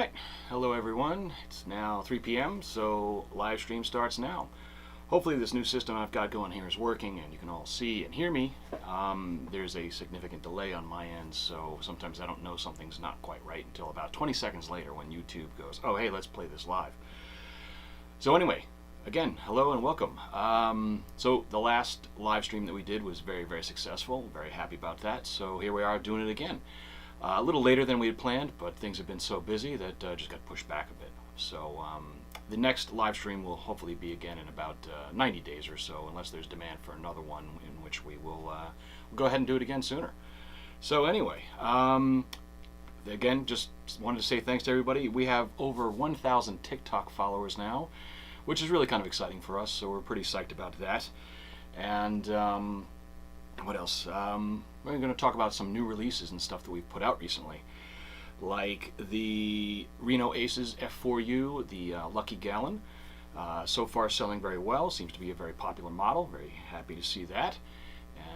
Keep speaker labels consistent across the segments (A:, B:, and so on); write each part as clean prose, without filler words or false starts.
A: Alright, hello everyone. It's now 3 p.m. so live stream starts now. Hopefully this new system I've got going here is working and you can all see and hear me. There's a significant delay on my end, so sometimes I don't know something's not quite right until about 20 seconds later when YouTube goes, oh hey, let's play this live. So anyway, again, hello and welcome. So the last live stream that we did was very, very successful. Very happy about that. So here we are doing it again. A little later than we had planned, but things have been so busy that just got pushed back a bit. So the next live stream will hopefully be again in about 90 days or so, unless there's demand for another one, in which we will go ahead and do it again sooner. So anyway, again, just wanted to say thanks to everybody. We have over 1,000 TikTok followers now, which is really kind of exciting for us, so we're pretty psyched about that. And what else? We're going to talk about some new releases and stuff that we've put out recently, like the Reno Aces F4U, the Lucky Gallon. So far selling very well, seems to be a very popular model, very happy to see that.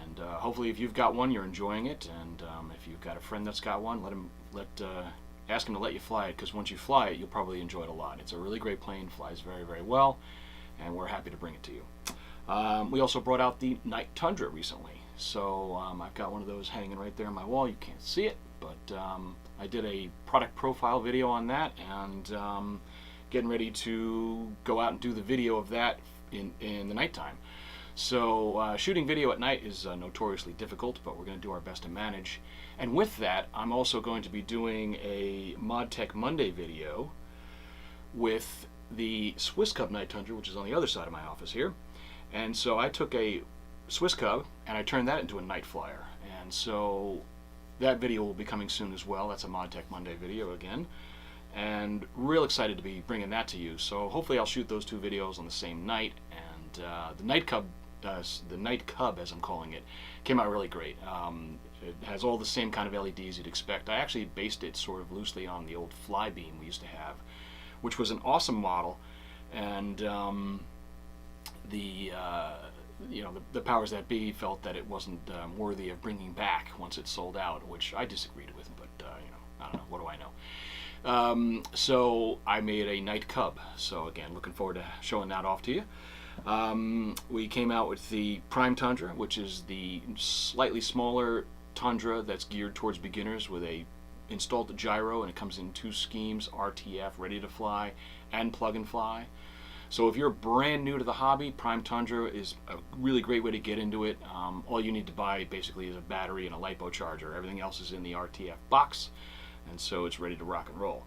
A: And hopefully if you've got one, you're enjoying it, and if you've got a friend that's got one, ask him to let you fly it, because once you fly it, you'll probably enjoy it a lot. It's a really great plane, flies very, very well, and we're happy to bring it to you. We also brought out the Night Tundra recently. So I've got one of those hanging right there on my wall. You can't see it, but I did a product profile video on that, and getting ready to go out and do the video of that in the nighttime. So shooting video at night is notoriously difficult, but we're going to do our best to manage. And with that, I'm also going to be doing a Mod Tech Monday video with the Swiss Cub Night Tundra, which is on the other side of my office here. And so I took a Swiss Cub and I turned that into a night flyer, and so that video will be coming soon as well. That's a Mod Tech Monday video again, and real excited to be bringing that to you. So hopefully I'll shoot those two videos on the same night. And the Night Cub as I'm calling it, came out really great. It has all the same kind of LEDs you'd expect. I actually based it sort of loosely on the old fly beam we used to have, which was an awesome model, and the powers that be felt that it wasn't worthy of bringing back once it sold out, which I disagreed with, but I don't know, what do I know? So I made a Night Cub, so again, looking forward to showing that off to you. We came out with the Prime Tundra, which is the slightly smaller Tundra that's geared towards beginners with a installed gyro, and it comes in two schemes, RTF, ready to fly, and plug and fly. So if you're brand new to the hobby, Prime Tundra is a really great way to get into it. All you need to buy basically is a battery and a LiPo charger. Everything else is in the RTF box, and so it's ready to rock and roll.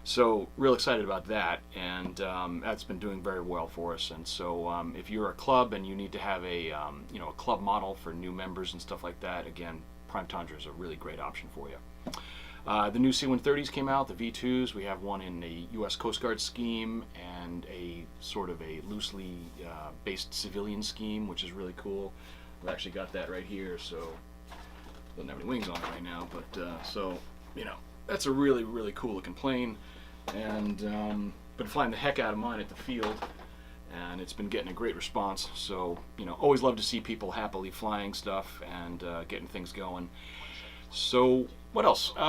A: So real excited about that, and that's been doing very well for us. And so if you're a club and you need to have a a club model for new members and stuff like that, again, Prime Tundra is a really great option for you. The new C-130s came out, the V2s. We have one in the U.S. Coast Guard scheme and a sort of a loosely based civilian scheme, which is really cool. I've actually got that right here, so doesn't have any wings on it right now, but so that's a really, really cool looking plane, and been flying the heck out of mine at the field, and it's been getting a great response. So always love to see people happily flying stuff and getting things going. So what else? The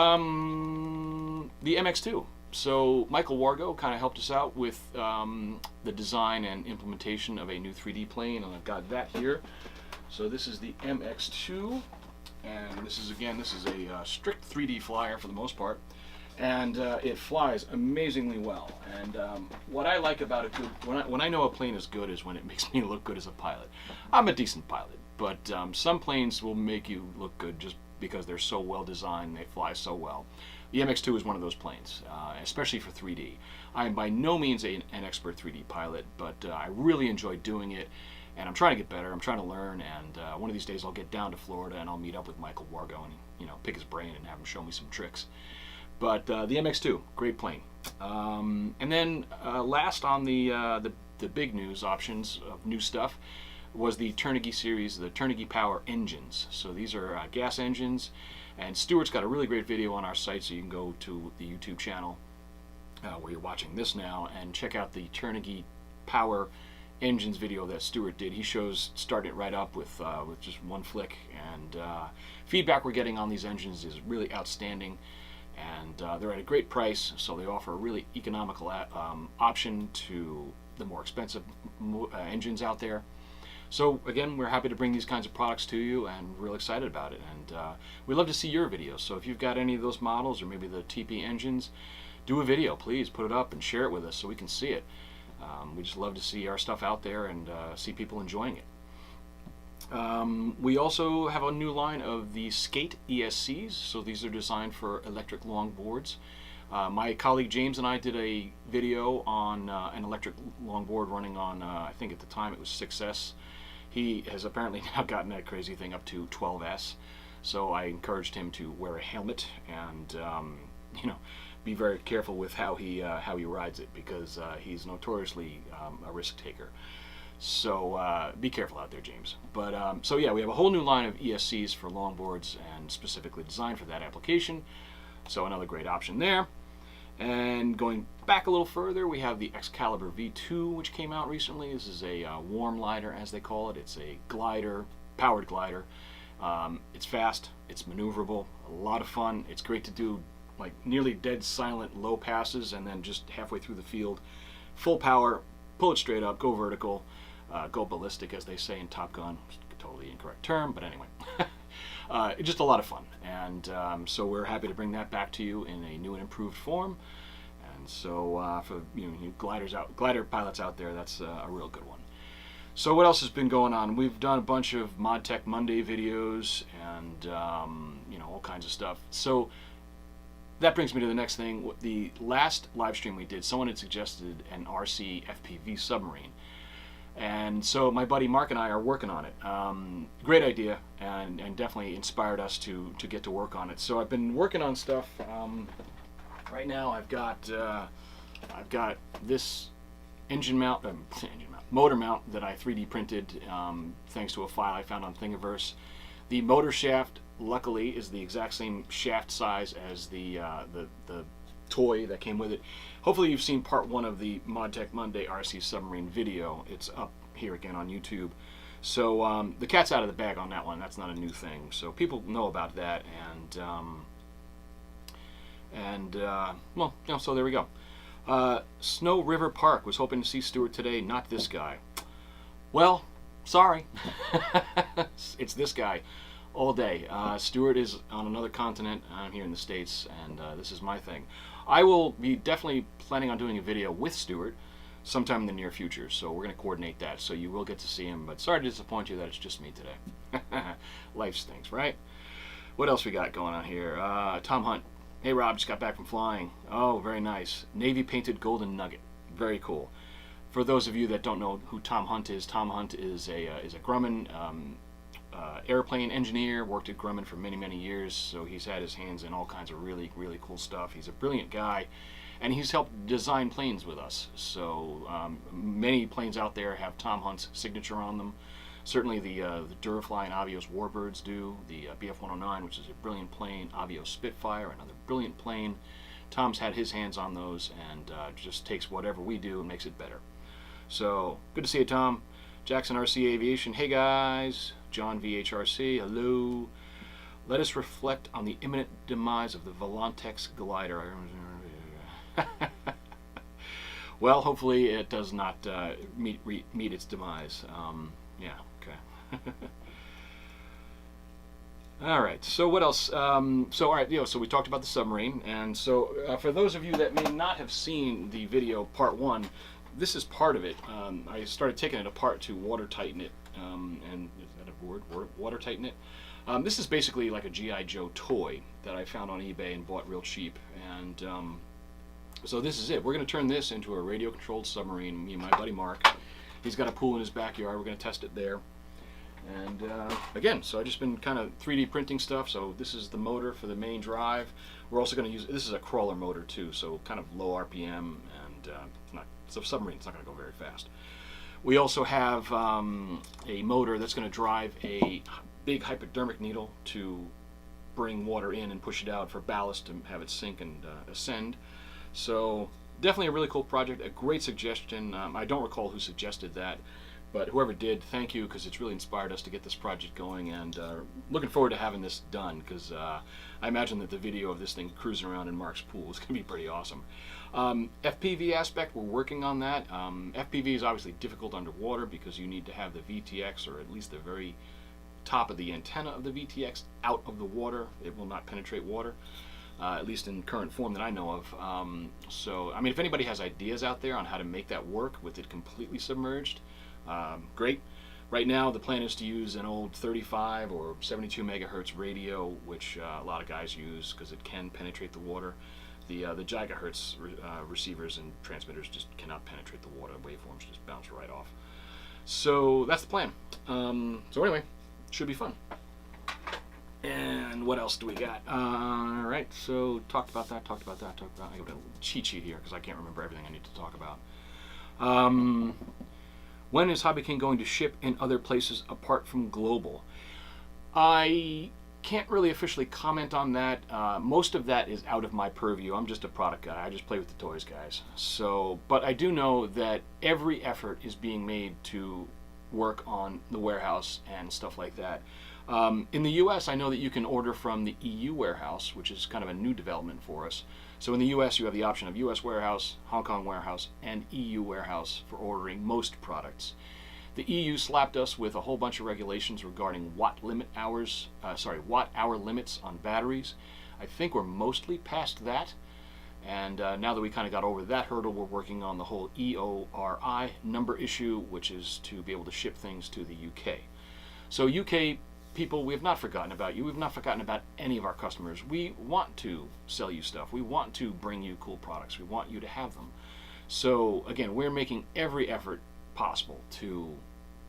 A: MX2. So Michael Wargo kind of helped us out with the design and implementation of a new 3D plane, and I've got that here. So this is the MX2, and this is a strict 3D flyer for the most part, and it flies amazingly well. And what I like about it, when I know a plane is good, is when it makes me look good as a pilot. I'm a decent pilot, but some planes will make you look good just because they're so well designed, they fly so well. The MX2 is one of those planes, especially for 3D. I am by no means an expert 3D pilot, but I really enjoy doing it, and I'm trying to get better. I'm trying to learn, and one of these days I'll get down to Florida and I'll meet up with Michael Wargo and pick his brain and have him show me some tricks. But the MX2, great plane. And then last on the big news options of new stuff was the Turnigi series, the Turnigi Power engines. So these are gas engines, and Stuart's got a really great video on our site, so you can go to the YouTube channel where you're watching this now and check out the Turnigi Power engines video that Stuart did. He shows starting it right up with just one flick, and feedback we're getting on these engines is really outstanding. and they're at a great price, so they offer a really economical option to the more expensive engines out there. So again, we're happy to bring these kinds of products to you, and real excited about it. And we love to see your videos. So if you've got any of those models, or maybe the TP engines, do a video, please. Put it up and share it with us so we can see it. We just love to see our stuff out there and see people enjoying it. We also have a new line of the Skate ESCs. So these are designed for electric longboards. My colleague James and I did a video on an electric longboard running on, I think at the time it was 6S. He has apparently now gotten that crazy thing up to 12S. So I encouraged him to wear a helmet and you know, be very careful with how he rides it, because he's notoriously a risk taker. So be careful out there, James. But so yeah, we have a whole new line of ESCs for longboards, and specifically designed for that application. So another great option there. And going back a little further, we have the Excalibur V2, which came out recently. This is a warm lighter, as they call it. It's a glider, powered glider. It's fast, it's maneuverable, a lot of fun. It's great to do like nearly dead silent low passes, and then just halfway through the field, full power, pull it straight up, go vertical, go ballistic, as they say in Top Gun. Totally incorrect term, but anyway. Just a lot of fun, and so we're happy to bring that back to you in a new and improved form. And so for you glider pilots out there, that's a real good one. So what else has been going on? We've done a bunch of Mod Tech Monday videos, and all kinds of stuff. So that brings me to the next thing. The last live stream we did, someone had suggested an RC FPV submarine. And so my buddy Mark and I are working on it. Great idea, and definitely inspired us to get to work on it. So I've been working on stuff. Right now I've got this motor mount that I 3D printed thanks to a file I found on Thingiverse. The motor shaft, luckily, is the exact same shaft size as the toy that came with it. Hopefully you've seen part 1 of the Mod Tech Monday RC submarine video. It's up here again on YouTube. So the cat's out of the bag on that one. That's not a new thing. So people know about that, well, so there we go. Snow River Park was hoping to see Stuart today. Not this guy. Well, sorry. It's this guy all day. Stuart is on another continent. I'm here in the States, and this is my thing. I will be definitely planning on doing a video with Stuart sometime in the near future, so we're going to coordinate that, so you will get to see him. But sorry to disappoint you that it's just me today. Life stinks, right? What else we got going on here? Tom Hunt. Hey Rob, just got back from flying. Oh, very nice. Navy painted golden nugget. Very cool. For those of you that don't know who Tom Hunt is a Grumman airplane engineer, worked at Grumman for many, many years, so he's had his hands in all kinds of really, really cool stuff. He's a brilliant guy, and he's helped design planes with us. So many planes out there have Tom Hunt's signature on them. Certainly the Durafly and Avios Warbirds do. The BF-109, which is a brilliant plane. Avios Spitfire, another brilliant plane. Tom's had his hands on those, and just takes whatever we do and makes it better. So good to see you, Tom. Jackson RC Aviation, hey guys. John VHRC, hello. Let us reflect on the imminent demise of the Volantex glider. Well, hopefully it does not meet its demise. Yeah, okay. All right, so what else? So we talked about the submarine, and so for those of you that may not have seen the video part 1, this is part of it. I started taking it apart to water tighten it, and is that a word? Water tighten it. This is basically like a G.I. Joe toy that I found on eBay and bought real cheap, and so this is it. We're going to turn this into a radio-controlled submarine. Me and my buddy Mark, he's got a pool in his backyard. We're going to test it there. And again, so I've just been kind of 3D printing stuff. So this is the motor for the main drive. We're also going to use, this is a crawler motor too, so kind of low RPM, and it's a submarine, it's not going to go very fast. We also have a motor that's going to drive a big hypodermic needle to bring water in and push it out for ballast to have it sink and ascend. So definitely a really cool project, a great suggestion. I don't recall who suggested that, But whoever did, thank you, because it's really inspired us to get this project going, and looking forward to having this done, because I imagine that the video of this thing cruising around in Mark's pool is going to be pretty awesome. FPV aspect, we're working on that. FPV is obviously difficult underwater because you need to have the VTX, or at least the very top of the antenna of the VTX, out of the water. It will not penetrate water. At least in current form that I know of. So, I mean, if anybody has ideas out there on how to make that work with it completely submerged, great. Right now, the plan is to use an old 35 or 72 megahertz radio, which a lot of guys use because it can penetrate the water. The gigahertz receivers and transmitters just cannot penetrate the water. Waveforms just bounce right off. So that's the plan. So anyway, should be fun. And what else do we got? All right, so talked about that. I got a cheat sheet here because I can't remember everything I need to talk about. When is HobbyKing going to ship in other places apart from global? I can't really officially comment on that. Most of that is out of my purview. I'm just a product guy. I just play with the toys, guys. So, but I do know that every effort is being made to work on the warehouse and stuff like that. In the US, I know that you can order from the EU warehouse, which is kind of a new development for us. So in the US, you have the option of US warehouse, Hong Kong warehouse, and EU warehouse for ordering most products. The EU slapped us with a whole bunch of regulations regarding watt hour limits on batteries. I think we're mostly past that. And now that we kind of got over that hurdle, we're working on the whole EORI number issue, which is to be able to ship things to the UK. So UK people, we have not forgotten about you. We've not forgotten about any of our customers. We want to sell you stuff. We want to bring you cool products. We want you to have them. So again, we're making every effort possible to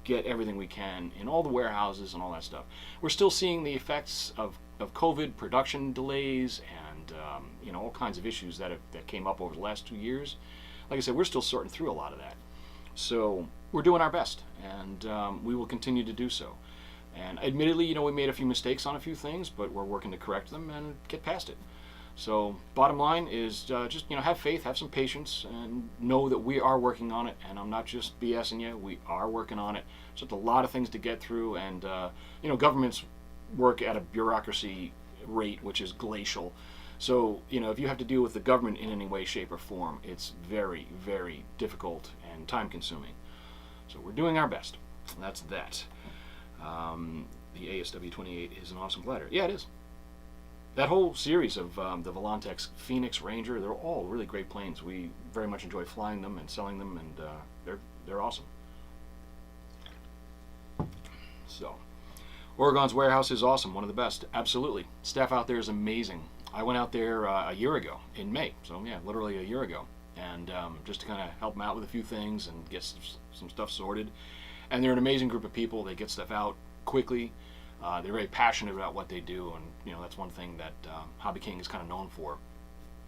A: get everything we can in all the warehouses and all that stuff. We're still seeing the effects of COVID, production delays, and you know, all kinds of issues that came up over the last 2 years. Like I said, we're still sorting through a lot of that. So we're doing our best, and we will continue to do so. And admittedly, you know, we made a few mistakes on a few things, but we're working to correct them and get past it. So bottom line is just, you know, have faith, have some patience, and know that we are working on it. And I'm not just BSing you, we are working on it. Just a lot of things to get through, and you know, governments work at a bureaucracy rate which is glacial. So, you know, if you have to deal with the government in any way, shape, or form, it's very, very difficult and time-consuming. So we're doing our best. That's that. The ASW-28 is an awesome glider. Yeah, it is. That whole series of the Volantex Phoenix Ranger, they're all really great planes. We very much enjoy flying them and selling them, and they're awesome. So, Oregon's warehouse is awesome, one of the best. Absolutely. Staff out there is amazing. I went out there a year ago in May, so yeah, literally a year ago, and just to kind of help them out with a few things and get some stuff sorted. And they're an amazing group of people. They get stuff out quickly. They're very passionate about what they do, and you know, that's one thing that HobbyKing is kind of known for.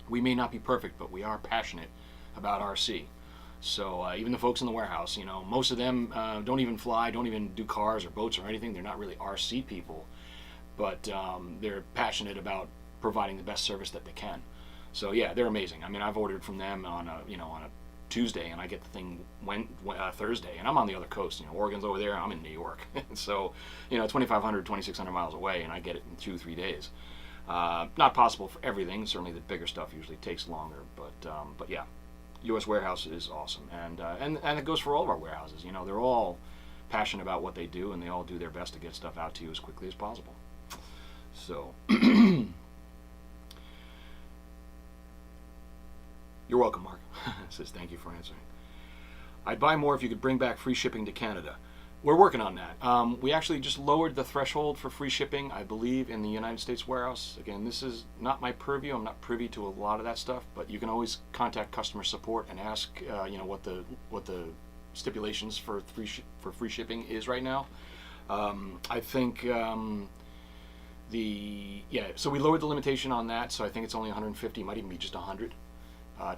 A: We may not be perfect, but we are passionate about RC. So even the folks in the warehouse, you know, most of them don't even fly, don't even do cars or boats or anything. They're not really RC people, but they're passionate about providing the best service that they can. So yeah, they're amazing. I mean, I've ordered from them on a Tuesday, and I get the thing Thursday, and I'm on the other coast. You know, Oregon's over there, I'm in New York. So, you know, 2,500, 2,600 miles away, and I get it in 2-3 days. Not possible for everything. Certainly, the bigger stuff usually takes longer. But yeah, U.S. warehouse is awesome, and it goes for all of our warehouses. You know, they're all passionate about what they do, and they all do their best to get stuff out to you as quickly as possible. So. You're welcome, Mark. Says thank you for answering. I'd buy more if you could bring back free shipping to Canada. We're working on that. We actually just lowered the threshold for free shipping, I believe, in the United States warehouse. Again, this is not my purview. I'm not privy to a lot of that stuff, but you can always contact customer support and ask, you know, what the stipulations for free shipping is right now. I think so we lowered the limitation on that, so I think it's only 150, might even be just 100.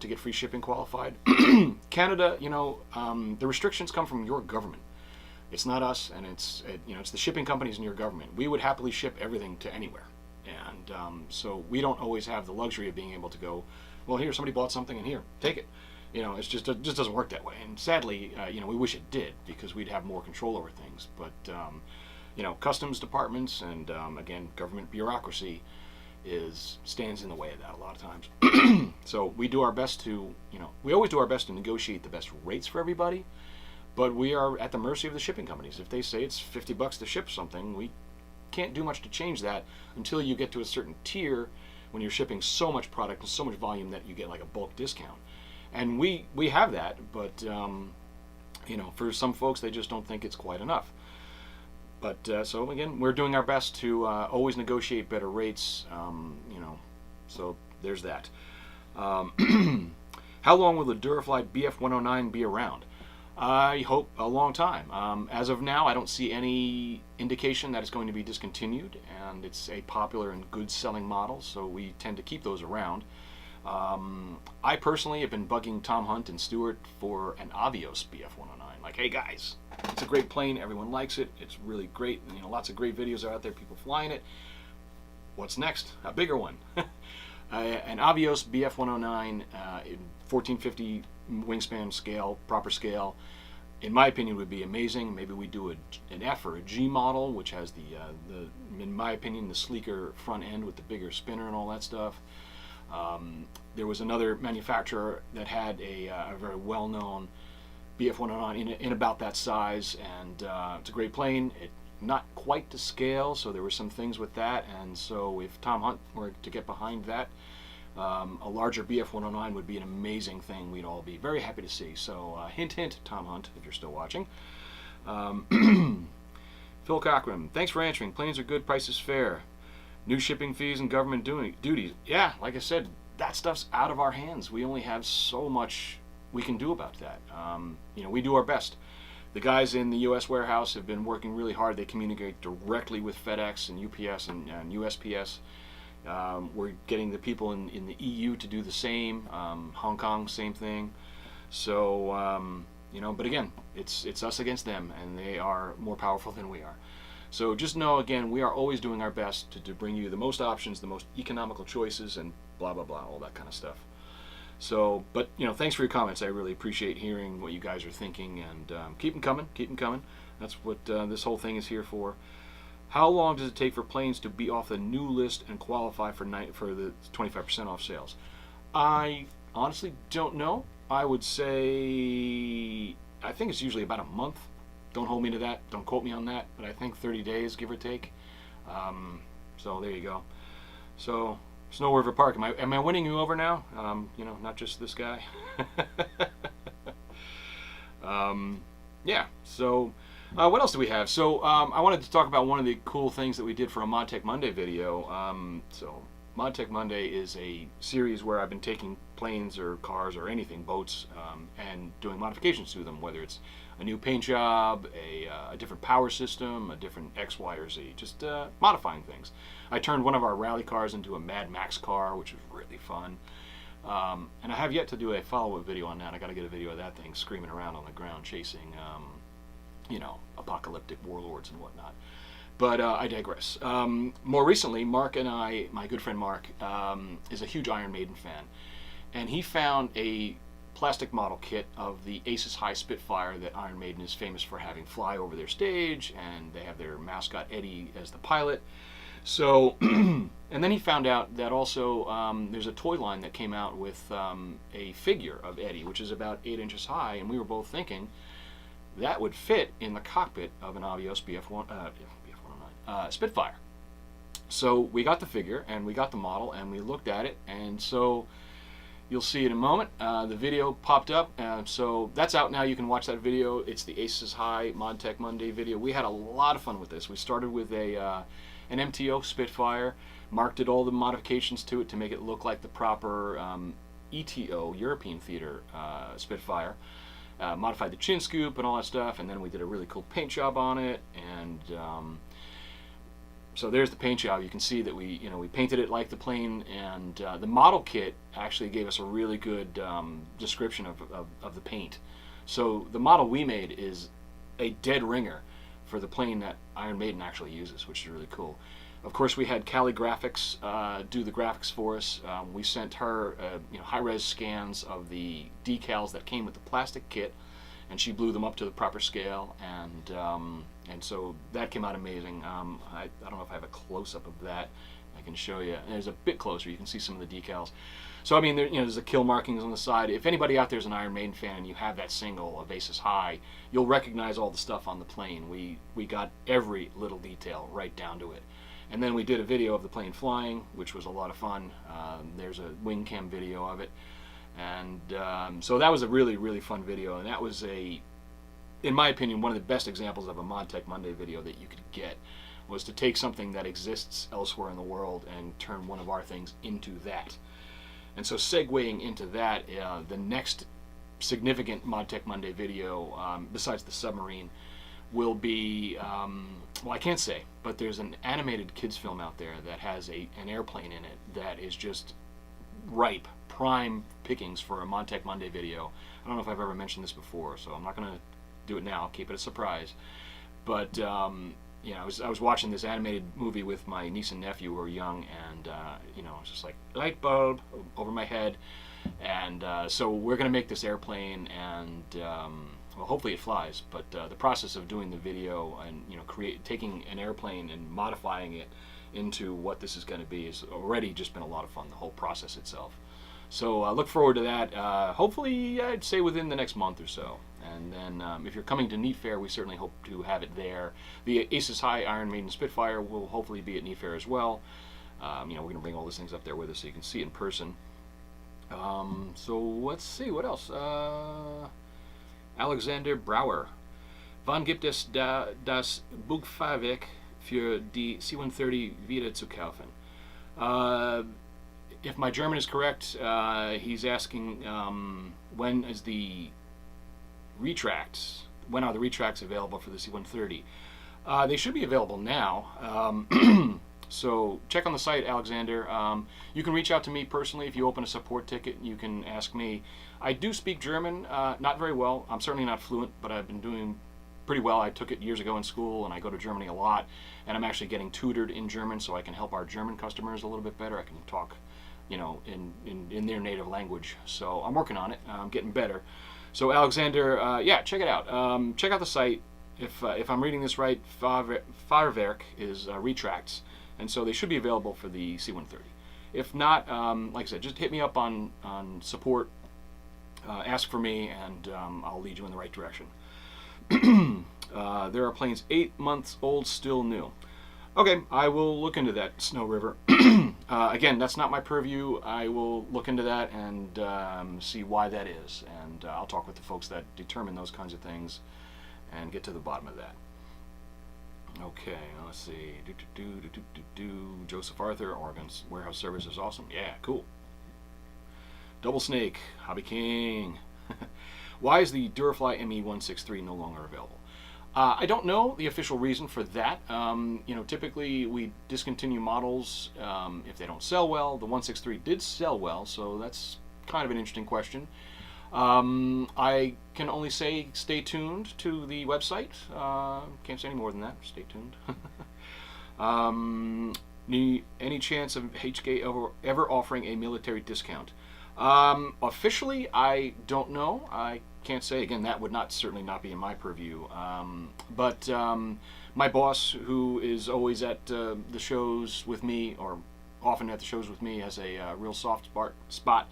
A: To get free shipping qualified. Canada, you know, the restrictions come from your government. It's not us, and it's the shipping companies and your government. We would happily ship everything to anywhere, and so we don't always have the luxury of being able to go, well, here, somebody bought something, and here, take it. You know, it just doesn't work that way. And sadly, you know, we wish it did because we'd have more control over things. But you know, customs departments and again, government bureaucracy stands in the way of that a lot of times. So we do our best to, you know, we always do our best to negotiate the best rates for everybody. But we are at the mercy of the shipping companies. If they say it's $50 to ship something, we can't do much to change that until you get to a certain tier when you're shipping so much product and so much volume that you get like a bulk discount. And we have that, but you know, for some folks they just don't think it's quite enough. But so again, we're doing our best to always negotiate better rates. You know, so there's that. How long will the Durafly BF109 be around? I hope a long time. As of now, I don't see any indication that it's going to be discontinued, and it's a popular and good selling model, so we tend to keep those around. I personally have been bugging Tom Hunt and Stuart for an Avios BF109. Like, hey guys, it's a great plane, everyone likes it, it's really great, you know, lots of great videos are out there, people flying it. What's next? A bigger one. An Avios BF109 in 1450 wingspan scale, proper scale, in my opinion would be amazing. Maybe we do an F or a G model, which has the in my opinion, the sleeker front end with the bigger spinner and all that stuff. There was another manufacturer that had a very well-known BF109 in about that size, and it's a great plane. Not quite to scale, so there were some things with that, and so if Tom Hunt were to get behind that, a larger BF109 would be an amazing thing we'd all be very happy to see. So hint hint, Tom Hunt, if you're still watching. Phil Cochran, thanks for answering. Planes are good, price is fair. New shipping fees and government duties. Yeah, like I said, that stuff's out of our hands. We only have so much we can do about that. You know, we do our best. The guys in the U.S. warehouse have been working really hard. They communicate directly with FedEx and UPS and USPS. We're getting the people in the EU to do the same. Hong Kong, same thing. So, you know, but again, it's us against them, and they are more powerful than we are. So just know, again, we are always doing our best to bring you the most options, the most economical choices, and blah, blah, blah, all that kind of stuff. So, but, you know, thanks for your comments. I really appreciate hearing what you guys are thinking, and keep them coming, keep them coming. That's what this whole thing is here for. How long does it take for planes to be off the new list and qualify for the 25% off sales? I honestly don't know. I would say, I think it's usually about a month. Don't hold me to that. Don't quote me on that. But I think 30 days, give or take. So there you go. So Snow River Park. Am I winning you over now? You know, not just this guy. Yeah. So what else do we have? So I wanted to talk about one of the cool things that we did for a Mod Tech Monday video. So Mod Tech Monday is a series where I've been taking planes or cars or anything, boats, and doing modifications to them, whether it's a new paint job, a different power system, a different X, Y, or Z, just modifying things. I turned one of our rally cars into a Mad Max car, which was really fun. And I have yet to do a follow-up video on that. I got to get a video of that thing screaming around on the ground, chasing, you know, apocalyptic warlords and whatnot. But I digress. More recently, Mark and I, my good friend Mark, is a huge Iron Maiden fan, and he found a plastic model kit of the Aces High Spitfire that Iron Maiden is famous for having fly over their stage, and they have their mascot Eddie as the pilot. So, and then he found out that also there's a toy line that came out with a figure of Eddie, which is about 8 inches high, and we were both thinking that would fit in the cockpit of an Avios BF109 Spitfire. So we got the figure, and we got the model, and we looked at it, and so you'll see in a moment. The video popped up, so that's out now. You can watch that video. It's the Aces High Mod Tech Monday video. We had a lot of fun with this. We started with an MTO Spitfire, Mark did all the modifications to it to make it look like the proper ETO, European Theater Spitfire. Modified the chin scoop and all that stuff, and then we did a really cool paint job on it, and so there's the paint job. You can see that we painted it like the plane, and the model kit actually gave us a really good description of the paint. So the model we made is a dead ringer for the plane that Iron Maiden actually uses, which is really cool. Of course, we had Cali Graphics do the graphics for us. We sent her high-res scans of the decals that came with the plastic kit, and she blew them up to the proper scale, and so that came out amazing. I don't know if I have a close-up of that. I can show you. There's a bit closer. You can see some of the decals. So I mean, there's the kill markings on the side. If anybody out there is an Iron Maiden fan and you have that single of Aces High, you'll recognize all the stuff on the plane. We got every little detail right down to it. And then we did a video of the plane flying, which was a lot of fun. There's a wing cam video of it. And so that was a really, really fun video. And that was, in my opinion, one of the best examples of a ModTech Monday video that you could get, was to take something that exists elsewhere in the world and turn one of our things into that. And so segueing into that, the next significant ModTech Monday video, besides the submarine, will be, well, I can't say, but there's an animated kids film out there that has an airplane in it that is just ripe, prime pickings for a ModTech Monday video. I don't know if I've ever mentioned this before, so I'm not going to do it now. I'll keep it a surprise. But you know, I was watching this animated movie with my niece and nephew who were young, and you know, it's just like light bulb over my head. And so we're going to make this airplane, and well, hopefully it flies. But the process of doing the video and, you know, taking an airplane and modifying it into what this is going to be has already just been a lot of fun. The whole process itself. So look forward to that. Hopefully, I'd say within the next month or so. And then if you're coming to Neat Fair, we certainly hope to have it there. The Aces High Iron Maiden Spitfire will hopefully be at Neat Fair as well. You know, we're going to bring all these things up there with us so you can see it in person. So let's see, what else? Alexander Brauer. Wann gibt es das Bugfahrwerk für die C-130 wieder zu kaufen? If my German is correct, he's asking when are the retracts available for the C-130? They should be available now. So check on the site, Alexander. You can reach out to me personally if you open a support ticket. You can ask me. I do speak German, not very well. I'm certainly not fluent, but I've been doing pretty well. I took it years ago in school, and I go to Germany a lot, and I'm actually getting tutored in German so I can help our German customers a little bit better. I can talk, you know, in their native language. So I'm working on it. I'm getting better. So Alexander, yeah, check it out. Check out the site. If I'm reading this right, Fahrwerk is retracts, and so they should be available for the C-130. If not, like I said, just hit me up on support, ask for me, and I'll lead you in the right direction. There are planes 8 months old, still new. Okay, I will look into that, Snow River. Again, that's not my purview. I will look into that and see why that is, and I'll talk with the folks that determine those kinds of things and get to the bottom of that. Okay, let's see. Joseph Arthur, Oregon's warehouse service is awesome. Yeah, cool. Double Snake, HobbyKing. Why is the Durafly ME163 no longer available? I don't know the official reason for that. You know, typically we discontinue models if they don't sell well. The 163 did sell well, so that's kind of an interesting question. I can only say stay tuned to the website. Can't say any more than that. Stay tuned. Any chance of HK ever offering a military discount? Officially, I don't know. I can't say. Again, that would certainly not be in my purview. But my boss, who is always at the shows with me, or often at the shows with me, has a real soft spot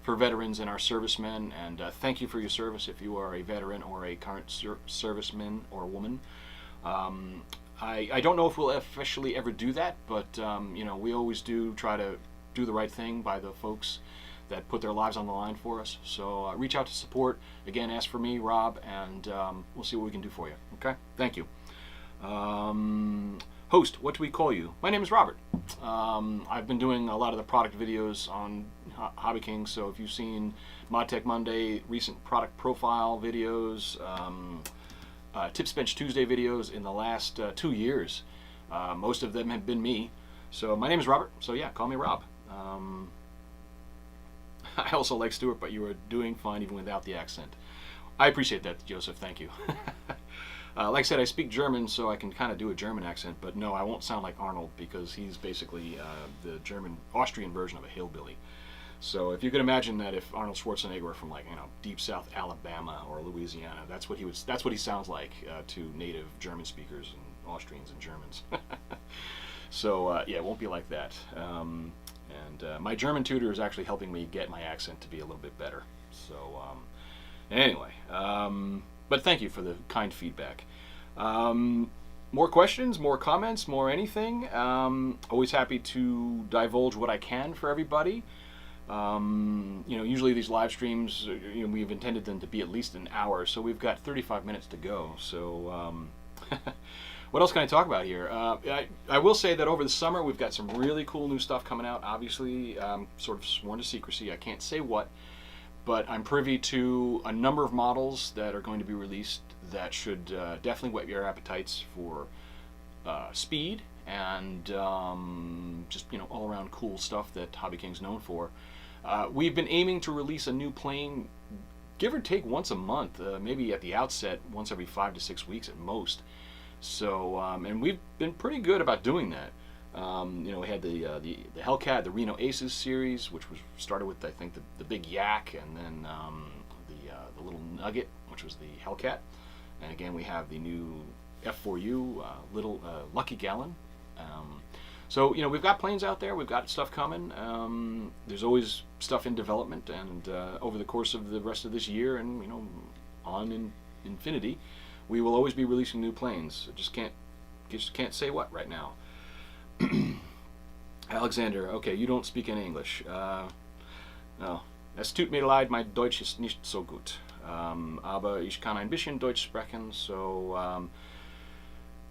A: for veterans and our servicemen. And thank you for your service if you are a veteran or a current serviceman or woman. I don't know if we'll officially ever do that, but you know, we always do try to do the right thing by the folks that put their lives on the line for us. So reach out to support. Again, ask for me, Rob, and we'll see what we can do for you. Okay? Thank you. Host, what do we call you? My name is Robert. I've been doing a lot of the product videos on HobbyKing, so if you've seen ModTech Monday, recent product profile videos, Tips Bench Tuesday videos in the last 2 years, most of them have been me. So my name is Robert, so yeah, call me Rob. I also like Stuart, but you are doing fine even without the accent. I appreciate that, Joseph. Thank you. Like I said, I speak German, so I can kind of do a German accent, but no, I won't sound like Arnold because he's basically the German, Austrian version of a hillbilly. So if you could imagine that if Arnold Schwarzenegger were from like deep South Alabama or Louisiana, that's what he sounds like to native German speakers and Austrians and Germans. So yeah, it won't be like that. And my German tutor is actually helping me get my accent to be a little bit better. So anyway, but thank you for the kind feedback. More questions, more comments, more anything. Always happy to divulge what I can for everybody. Usually these live streams, we've intended them to be at least an hour, so we've got 35 minutes to go. So, what else can I talk about here? I will say that over the summer we've got some really cool new stuff coming out. Obviously, sort of sworn to secrecy. I can't say what, but I'm privy to a number of models that are going to be released that should definitely whet your appetites for speed and just all around cool stuff that HobbyKing's known for. We've been aiming to release a new plane, give or take once a month, maybe at the outset once every 5 to 6 weeks at most. So and we've been pretty good about doing that. We had the Hellcat, the Reno Aces series, which was started with I think the big Yak, and then the little Nugget, which was the Hellcat, and again we have the new F4U little Lucky Gallon. So we've got planes out there, we've got stuff coming. There's always stuff in development, and over the course of the rest of this year and on in infinity, we will always be releasing new planes. Just can't say what right now. Alexander, okay, you don't speak any English. No. Es tut mir leid, mein Deutsch ist nicht so gut. Aber ich kann ein bisschen Deutsch sprechen, so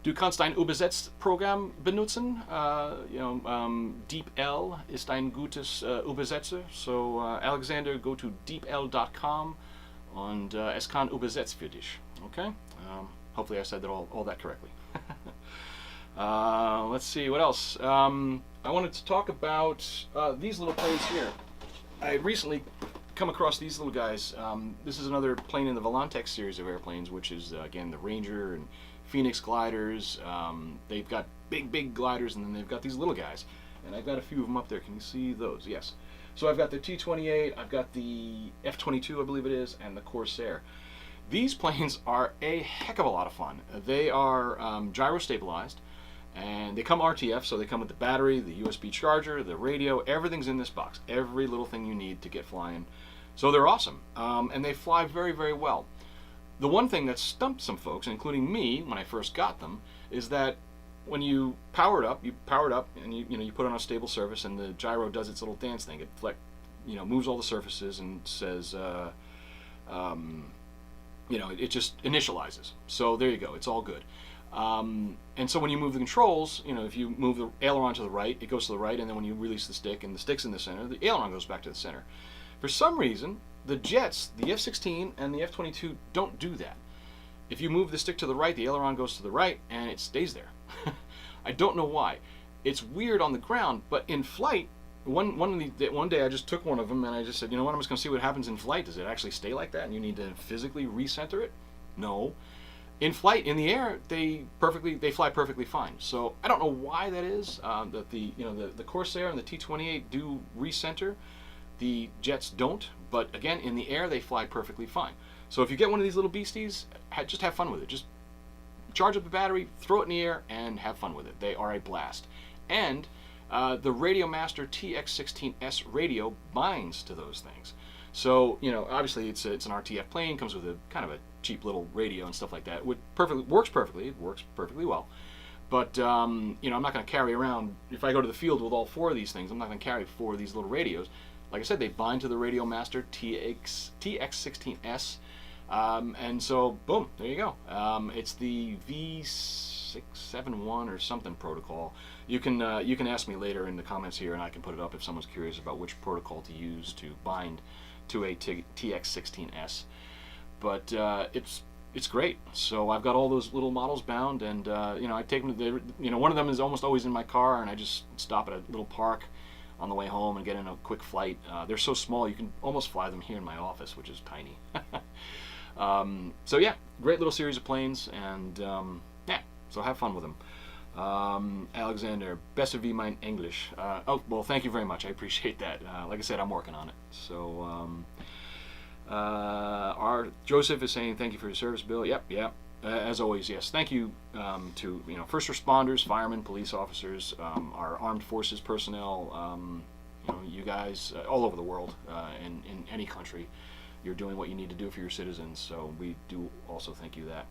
A: du kannst ein Übersetzprogramm benutzen. DeepL ist ein gutes Übersetzer. So Alexander, go to deepl.com und es kann übersetzt für dich. Okay? Hopefully I said that all that correctly. Let's see, what else? I wanted to talk about these little planes here. I recently come across these little guys. This is another plane in the Volantex series of airplanes, which is, again, the Ranger and Phoenix gliders. They've got big gliders, and then they've got these little guys. And I've got a few of them up there. Can you see those? Yes. So I've got the T-28, I've got the F-22, I believe it is, and the Corsair. These planes are a heck of a lot of fun. They are gyro stabilized, and they come RTF, so they come with the battery, the USB charger, the radio, everything's in this box. Every little thing you need to get flying. So they're awesome, and they fly very, very well. The one thing that stumped some folks, including me when I first got them, is that when you power it up, and you put it on a stable surface, and the gyro does its little dance thing. It moves all the surfaces and says, it just initializes. So there you go, it's all good. And so when you move the controls, if you move the aileron to the right, it goes to the right, and then when you release the stick and the stick's in the center, the aileron goes back to the center. For some reason, the jets, the F-16 and the F-22 don't do that. If you move the stick to the right, the aileron goes to the right, and it stays there. I don't know why. It's weird on the ground, but in flight, one day I just took one of them and I just said, you know what, I'm just going to see what happens in flight. Does it actually stay like that and you need to physically recenter it? No. In flight, in the air, they fly perfectly fine. So I don't know why that is. That the Corsair and the T-28 do recenter. The jets don't. But again, in the air, they fly perfectly fine. So if you get one of these little beasties, just have fun with it. Just charge up the battery, throw it in the air, and have fun with it. They are a blast. And the Radio Master TX16S radio binds to those things. So, obviously it's an RTF plane, comes with a kind of a cheap little radio and stuff like that. It works perfectly well. But, I'm not going to carry around, if I go to the field with all four of these things, I'm not going to carry four of these little radios. Like I said, they bind to the Radio Master TX16S. And so, boom, there you go. It's the V671 or something protocol. You can ask me later in the comments here, and I can put it up if someone's curious about which protocol to use to bind to a TX16S. But it's great. So I've got all those little models bound, and I take them to one of them is almost always in my car, and I just stop at a little park on the way home and get in a quick flight. They're so small you can almost fly them here in my office, which is tiny. So yeah, great little series of planes, and yeah, so have fun with them. Alexander, best of you, mein English. Oh, well, thank you very much. I appreciate that. Like I said, I'm working on it. So, our Joseph is saying thank you for your service, Bill. Yep, yep. As always, yes. Thank you to first responders, firemen, police officers, our armed forces personnel. You guys all over the world, in any country, you're doing what you need to do for your citizens. So we do also thank you that.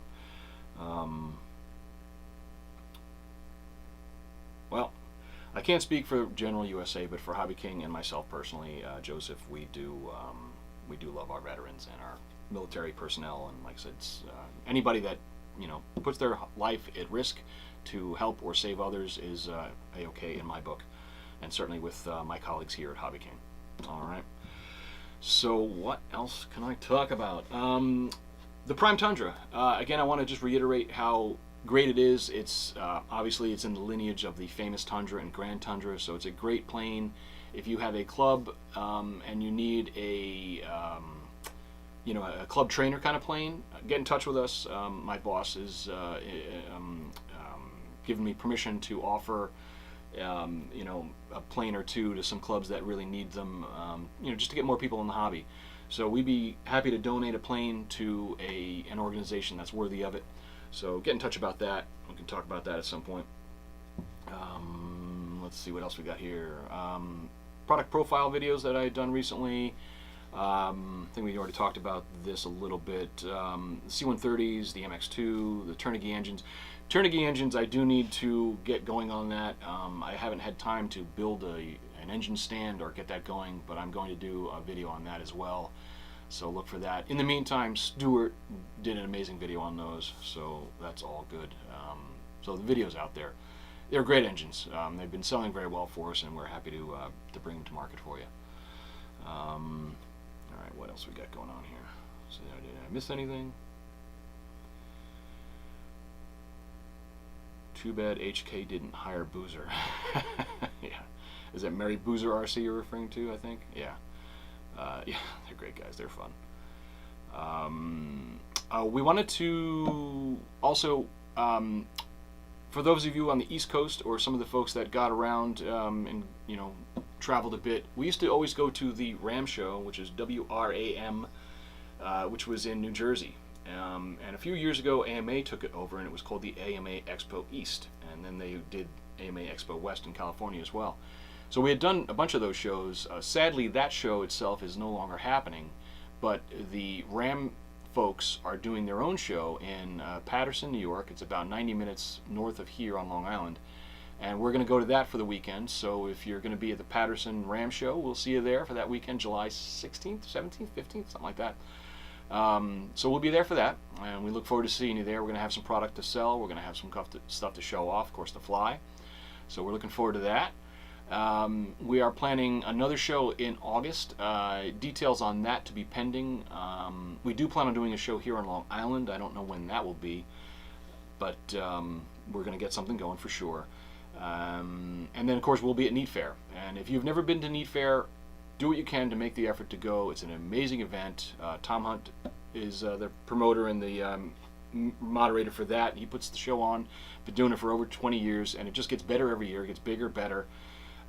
A: Well, I can't speak for General USA, but for HobbyKing and myself personally, Joseph, we do love our veterans and our military personnel, and like I said, anybody that puts their life at risk to help or save others is a-okay in my book, and certainly with my colleagues here at HobbyKing. All right. So what else can I talk about? The Prime Tundra. Again, I want to just reiterate how great it is. It's obviously it's in the lineage of the famous Tundra and Grand Tundra, so it's a great plane. If you have a club and you need a club trainer kind of plane, get in touch with us. My boss is given me permission to offer a plane or two to some clubs that really need them, just to get more people in the hobby. So we'd be happy to donate a plane to an organization that's worthy of it. So get in touch about that. We can talk about that at some point. Let's see what else we got here. Product profile videos that I've done recently. I think we already talked about this a little bit. C-130s, the MX-2, the Turniggy engines. Turniggy engines, I do need to get going on that. I haven't had time to build an engine stand or get that going, but I'm going to do a video on that as well. So look for that. In the meantime, Stuart did an amazing video on those, so that's all good. So the video's out there. They're great engines. They've been selling very well for us, and we're happy to bring them to market for you. All right, what else we got going on here? So, did I miss anything? Too bad HK didn't hire Boozer. Yeah. Is that Mary Boozer RC you're referring to, I think? Yeah. Yeah, they're great guys. They're fun. We wanted to also, for those of you on the East Coast or some of the folks that got around and traveled a bit, we used to always go to the RAM show, which is WRAM, which was in New Jersey. And a few years ago, AMA took it over, and it was called the AMA Expo East. And then they did AMA Expo West in California as well. So we had done a bunch of those shows. Sadly, that show itself is no longer happening, but the RAM folks are doing their own show in Paterson, New York. It's about 90 minutes north of here on Long Island, and we're going to go to that for the weekend. So if you're going to be at the Paterson RAM show, we'll see you there for that weekend, July 16th, 17th, 15th, something like that. So we'll be there for that, and we look forward to seeing you there. We're going to have some product to sell. We're going to have some stuff to show off, of course, to fly. So we're looking forward to that. We are planning another show in August. Details on that to be pending. We do plan on doing a show here on Long Island. I don't know when that will be, but we're going to get something going for sure. And then, of course, we'll be at Neat Fair. And if you've never been to Neat Fair, do what you can to make the effort to go. It's an amazing event. Tom Hunt is the promoter and the moderator for that. He puts the show on. Been doing it for over 20 years, and it just gets better every year. It gets bigger, better.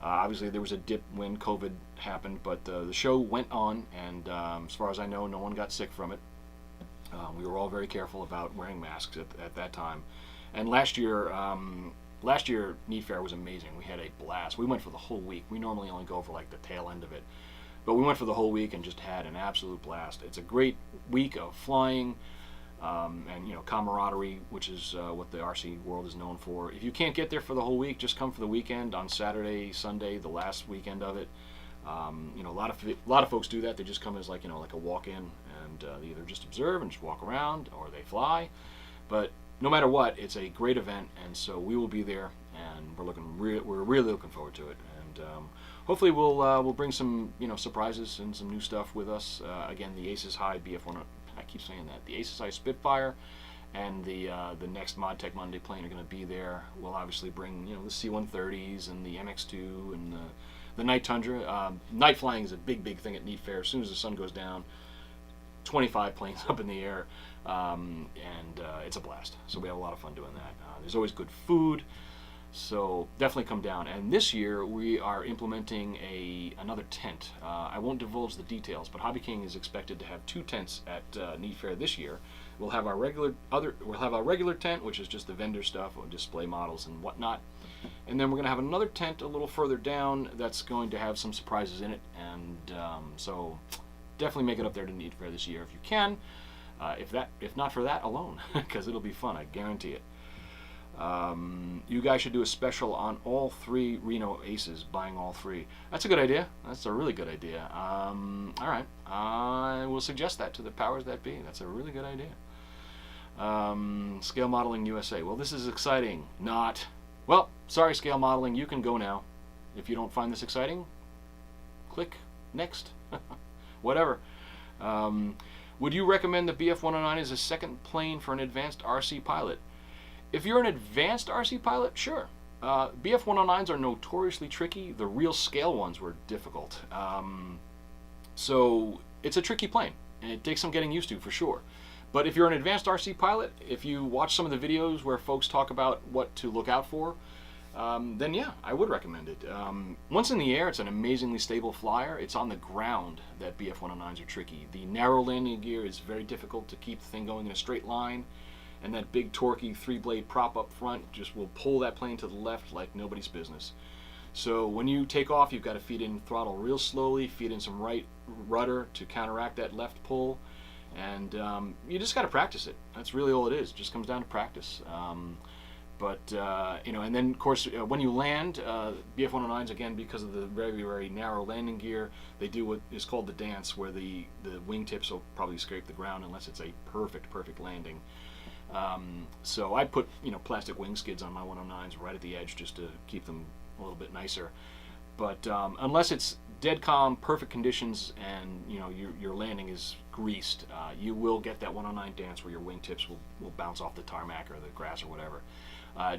A: Obviously, there was a dip when COVID happened, but the show went on, and as far as I know, no one got sick from it. We were all very careful about wearing masks at that time. And last year, Neat Fair was amazing. We had a blast. We went for the whole week. We normally only go for like the tail end of it, but we went for the whole week and just had an absolute blast. It's a great week of flying. And camaraderie, which is what the RC world is known for. If you can't get there for the whole week, just come for the weekend on Saturday, Sunday, the last weekend of it. A lot of folks do that. They just come as like a walk-in, and they either just observe and just walk around, or they fly. But no matter what, it's a great event, and so we will be there, and we're really looking forward to it. And hopefully we'll bring some surprises and some new stuff with us. Again, the Aces High BF1. I keep saying that. The Aces High Spitfire and the next Mod Tech Monday plane are going to be there. We'll obviously bring the C-130s and the MX-2 and the Night Tundra. Night flying is a big thing at Neat Fair. As soon as the sun goes down, 25 planes up in the air, and it's a blast. So we have a lot of fun doing that. There's always good food, so definitely come down. And this year we are implementing another tent. I won't divulge the details, but HobbyKing is expected to have 2 tents at Need Fair this year. We'll have our regular tent, which is just the vendor stuff, or display models and whatnot. And then we're going to have another tent a little further down that's going to have some surprises in it. And so definitely make it up there to Need Fair this year if you can. If not for that alone, because it'll be fun, I guarantee it. You guys should do a special on all 3 Reno Aces, buying all 3. That's a good idea. That's a really good idea. All right, I will suggest that to the powers that be. That's a really good idea. Scale Modeling USA. Well, this is exciting. Not. Well, sorry, Scale Modeling, you can go now. If you don't find this exciting, click next. Whatever. Would you recommend the BF-109 as a second plane for an advanced RC pilot? If you're an advanced RC pilot, sure. BF-109s are notoriously tricky. The real scale ones were difficult. So it's a tricky plane, and it takes some getting used to for sure. But if you're an advanced RC pilot, if you watch some of the videos where folks talk about what to look out for, then yeah, I would recommend it. Once in the air, it's an amazingly stable flyer. It's on the ground that BF-109s are tricky. The narrow landing gear is very difficult to keep the thing going in a straight line, and that big torquey 3-blade prop up front just will pull that plane to the left like nobody's business. So when you take off, you've got to feed in throttle real slowly, feed in some right rudder to counteract that left pull, and you just got to practice it. That's really all it is. It just comes down to practice. You know, and then of course when you land, BF-109s, again, because of the very, very narrow landing gear, they do what is called the dance, where the wingtips will probably scrape the ground unless it's a perfect landing. So I put, you know, plastic wing skids on my 109s right at the edge just to keep them a little bit nicer. But unless it's dead calm, perfect conditions, and you know your landing is greased, you will get that 109 dance where your wingtips will bounce off the tarmac or the grass or whatever.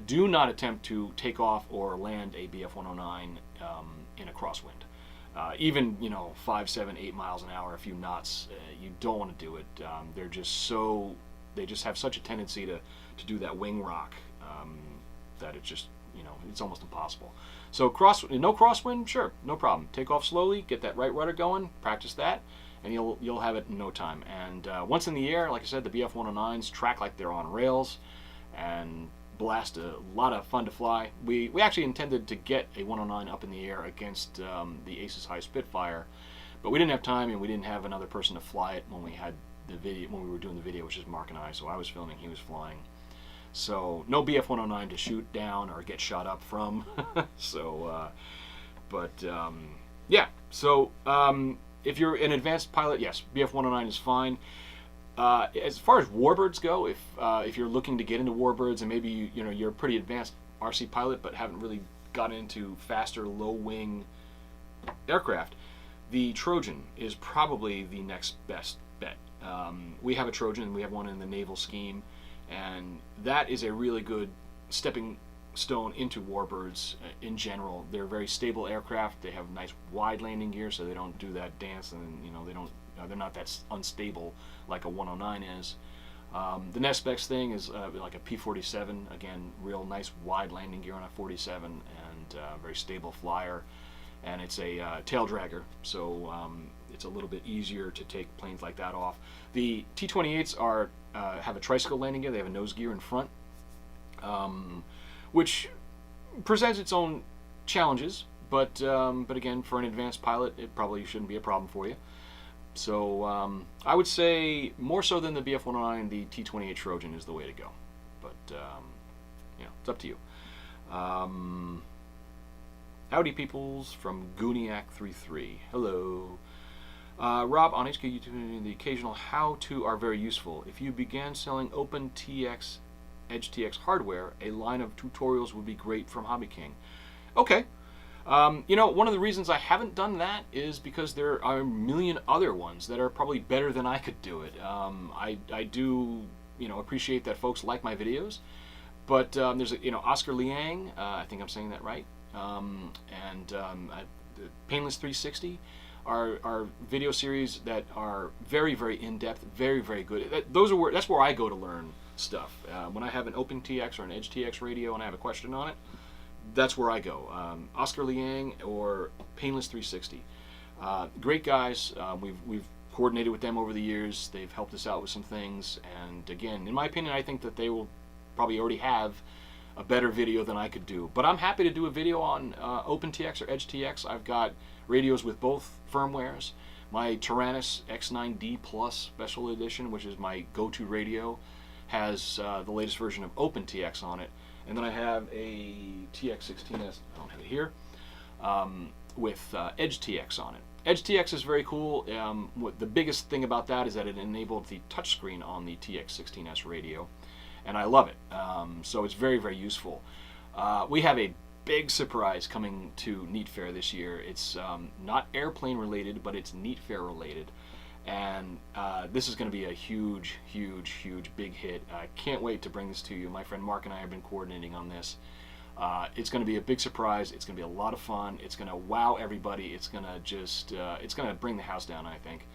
A: Do not attempt to take off or land a BF-109 in a crosswind. Even, you know, 5, 7, 8 miles an hour, a few knots, you don't want to do it. They just have such a tendency to do that wing rock that it's just, you know, it's almost impossible. So no crosswind, sure, no problem. Take off slowly, get that right rudder going, practice that, and you'll have it in no time. And once in the air, like I said, the BF-109s track like they're on rails and blast. A lot of fun to fly. We actually intended to get a 109 up in the air against the Aces High Spitfire, but we didn't have time, and we didn't have another person to fly it when we were doing the video, which is Mark and I. So I was filming, he was flying. So no BF-109 to shoot down or get shot up from. So, yeah. So if you're an advanced pilot, yes, BF-109 is fine. As far as warbirds go, if you're looking to get into warbirds, and maybe you're a pretty advanced RC pilot but haven't really gotten into faster low wing aircraft, the Trojan is probably the next best bet. We have a Trojan, we have one in the naval scheme, and that is a really good stepping stone into warbirds in general. They're very stable aircraft. They have nice wide landing gear, so they don't do that dance, and they're not that unstable like a 109 is. The next best thing is like a P-47. Again, real nice wide landing gear on a 47, and very stable flyer. And it's a tail dragger, so it's a little bit easier to take planes like that off. The T-28s have a tricycle landing gear. They have a nose gear in front, which presents its own challenges. But again, for an advanced pilot, it probably shouldn't be a problem for you. So I would say more so than the BF-109, the T-28 Trojan is the way to go. But it's up to you. Howdy peoples from Gooniac33. Hello. Rob, on HK YouTube, the occasional how-to are very useful. If you began selling OpenTX, EdgeTX hardware, a line of tutorials would be great from HobbyKing. Okay. One of the reasons I haven't done that is because there are a million other ones that are probably better than I could do it. I do, appreciate that folks like my videos, but there's Oscar Liang, I think I'm saying that right, and Painless 360. are video series that are very, very in-depth, very, very good. That's where I go to learn stuff. When I have an OpenTX or an EdgeTX radio and I have a question on it, that's where I go. Oscar Liang or Painless 360. Great guys. We've coordinated with them over the years. They've helped us out with some things. And again, in my opinion, I think that they will probably already have a better video than I could do. But I'm happy to do a video on OpenTX or EdgeTX. I've got radios with both firmwares. My Tyrannus X9D Plus Special Edition, which is my go-to radio, has the latest version of OpenTX on it. And then I have a TX16S, I don't have it here, with EdgeTX on it. EdgeTX is very cool. The biggest thing about that is that it enabled the touchscreen on the TX16S radio, and I love it. So it's very, very useful. We have a big surprise coming to Neat Fair this year. It's not airplane related, but it's Neat Fair related. And this is going to be a huge, huge, huge big hit. I can't wait to bring this to you. My friend Mark and I have been coordinating on this. It's going to be a big surprise. It's going to be a lot of fun. It's going to wow everybody. It's going to just, it's going to bring the house down, I think.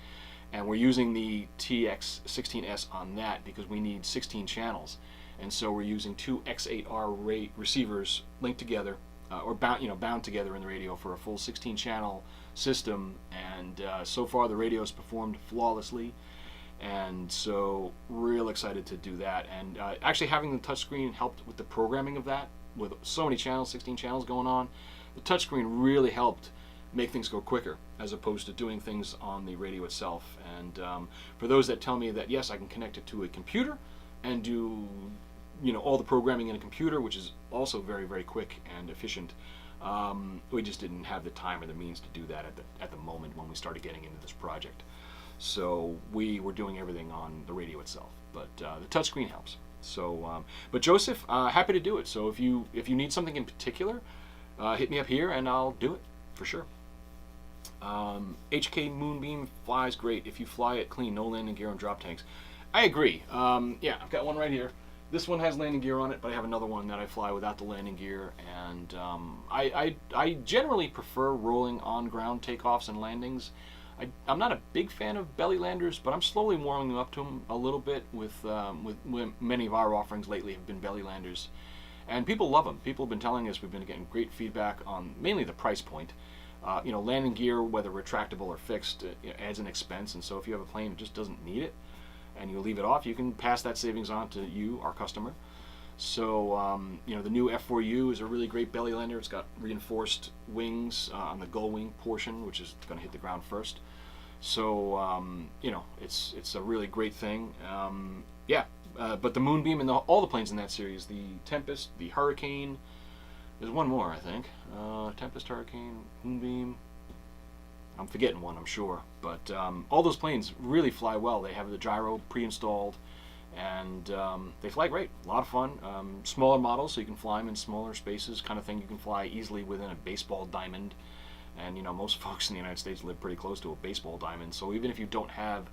A: And we're using the TX16S on that because we need 16 channels. And so we're using two X8R receivers linked together, or bound together in the radio for a full 16-channel system. And so far the radio's performed flawlessly. And so real excited to do that. And actually having the touchscreen helped with the programming of that. With so many channels, 16 channels going on, the touchscreen really helped make things go quicker as opposed to doing things on the radio itself. And for those that tell me that yes, I can connect it to a computer and do all the programming in a computer, which is also very, very quick and efficient, we just didn't have the time or the means to do that at the moment when we started getting into this project. So we were doing everything on the radio itself, but the touchscreen helps. So, but Joseph, happy to do it. So if you need something in particular, hit me up here and I'll do it for sure. HK Moonbeam flies great if you fly it clean, no landing gear on drop tanks. I agree. Yeah, I've got one right here. This one has landing gear on it, but I have another one that I fly without the landing gear. And I generally prefer rolling on ground takeoffs and landings. I'm not a big fan of belly landers, but I'm slowly warming up to them a little bit with many of our offerings lately have been belly landers. And people love them. People have been telling us, we've been getting great feedback on mainly the price point. Landing gear, whether retractable or fixed, adds an expense. And so if you have a plane that just doesn't need it and you leave it off, you can pass that savings on to you, our customer. So, the new F4U is a really great belly lander. It's got reinforced wings on the gull wing portion, which is going to hit the ground first. So, it's a really great thing. But the Moonbeam and all the planes in that series, the Tempest, the Hurricane, there's one more, I think. Tempest, Hurricane, Moonbeam. I'm forgetting one, I'm sure. But all those planes really fly well. They have the gyro pre-installed. And they fly great, a lot of fun. Smaller models, so you can fly them in smaller spaces, kind of thing you can fly easily within a baseball diamond. And most folks in the United States live pretty close to a baseball diamond, so even if you don't have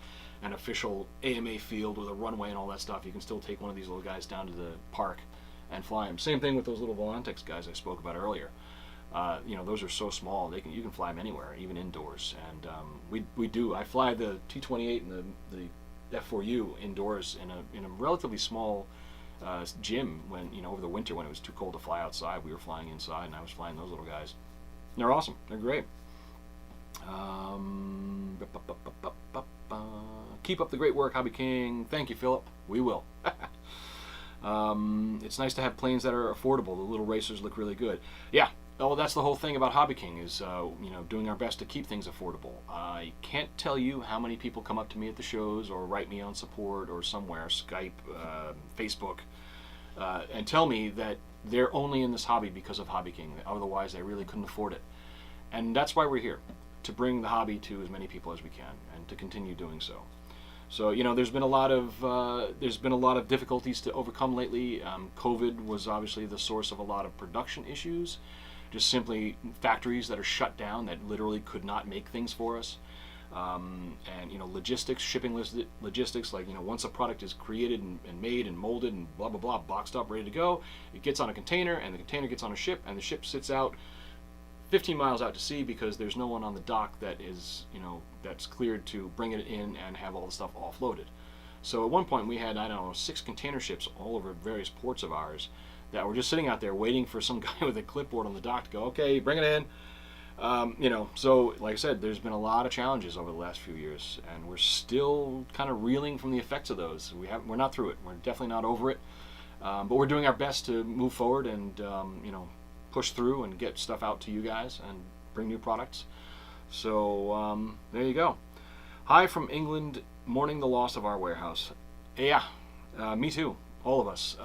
A: an official AMA field with a runway and all that stuff, you can still take one of these little guys down to the park and fly them. Same thing with those little Volantex guys I spoke about earlier. Those are so small, you can fly them anywhere, even indoors. And we do. I fly the T-28 and the F4U indoors in a relatively small gym when over the winter when it was too cold to fly outside. We were flying inside, and I was flying those little guys. They're awesome. They're great. Keep up the great work, HobbyKing. Thank you, Philip. We will. It's nice to have planes that are affordable. The little racers look really good. Yeah. Oh, that's the whole thing about HobbyKing is, doing our best to keep things affordable. I can't tell you how many people come up to me at the shows or write me on support or somewhere, Skype, Facebook, and tell me that they're only in this hobby because of HobbyKing. Otherwise, they really couldn't afford it. And that's why we're here, to bring the hobby to as many people as we can and to continue doing so. So, there's been a lot of difficulties to overcome lately. COVID was obviously the source of a lot of production issues. Just simply factories that are shut down that literally could not make things for us. And logistics, shipping logistics, like once a product is created and made and molded and blah blah blah, boxed up, ready to go, it gets on a container, and the container gets on a ship, and the ship sits out 15 miles out to sea because there's no one on the dock that is, that's cleared to bring it in and have all the stuff offloaded. So at one point we had, I don't know, 6 container ships all over various ports of ours that were just sitting out there waiting for some guy with a clipboard on the dock to go, okay, bring it in. So like I said, there's been a lot of challenges over the last few years, and we're still kind of reeling from the effects of those. We're not through it. We're definitely not over it, but we're doing our best to move forward and push through and get stuff out to you guys and bring new products. So there you go. Hi from England, mourning the loss of our warehouse. Yeah, me too. All of us.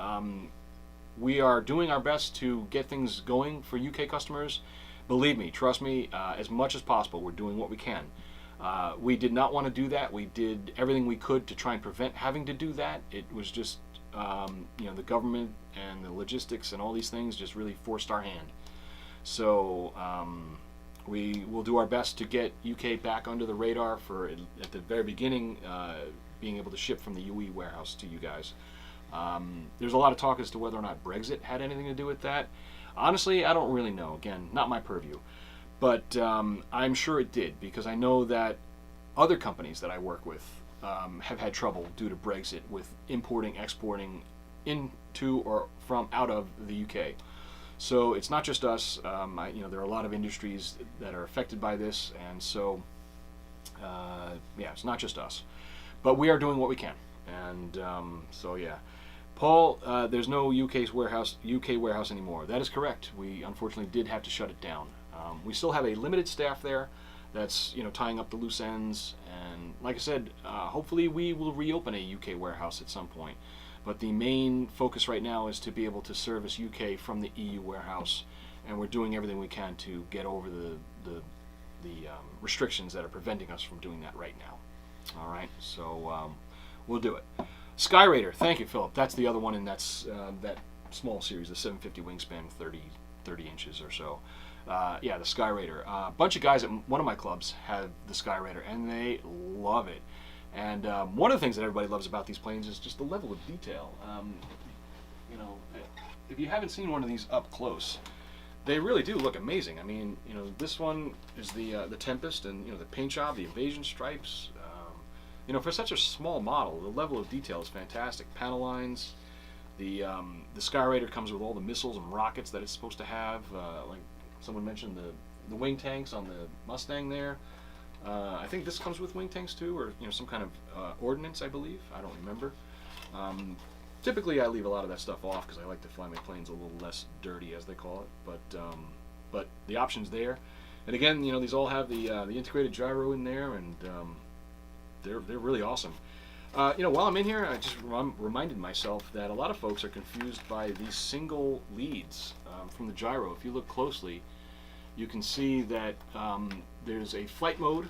A: We are doing our best to get things going for UK customers. Believe me, trust me, as much as possible, we're doing what we can. We did not want to do that. We did everything we could to try and prevent having to do that. It was just, the government and the logistics and all these things just really forced our hand. So we will do our best to get UK back under the radar for, at the very beginning, being able to ship from the UE warehouse to you guys. There's a lot of talk as to whether or not Brexit had anything to do with that. Honestly, I don't really know. Again, not my purview. But I'm sure it did, because I know that other companies that I work with have had trouble due to Brexit with importing, exporting into or from out of the UK. So it's not just us. There are a lot of industries that are affected by this, and so it's not just us. But we are doing what we can, and so yeah. Paul, there's no UK warehouse anymore. That is correct. We unfortunately did have to shut it down. We still have a limited staff there that's tying up the loose ends, and like I said, hopefully we will reopen a UK warehouse at some point. But the main focus right now is to be able to service UK from the EU warehouse, and we're doing everything we can to get over the restrictions that are preventing us from doing that right now. All right, so we'll do it. Sky Raider, thank you, Philip. That's the other one in that small series, the 750 wingspan, 30 inches or so. The Sky Raider. A bunch of guys at one of my clubs have the Sky Raider, and they love it. And one of the things that everybody loves about these planes is just the level of detail. If you haven't seen one of these up close, they really do look amazing. I mean, this one is the Tempest, and the paint job, the invasion stripes. For such a small model, the level of detail is fantastic. Panel lines, the Sky Raider comes with all the missiles and rockets that it's supposed to have. Like someone mentioned, the wing tanks on the Mustang there. I think this comes with wing tanks too, or some kind of ordnance, I believe. I don't remember. Typically, I leave a lot of that stuff off because I like to fly my planes a little less dirty, as they call it. But the option's there, and again, these all have the integrated gyro in there, and they're really awesome. While I'm in here, I just reminded myself that a lot of folks are confused by these single leads from the gyro. If you look closely, you can see that there's a flight mode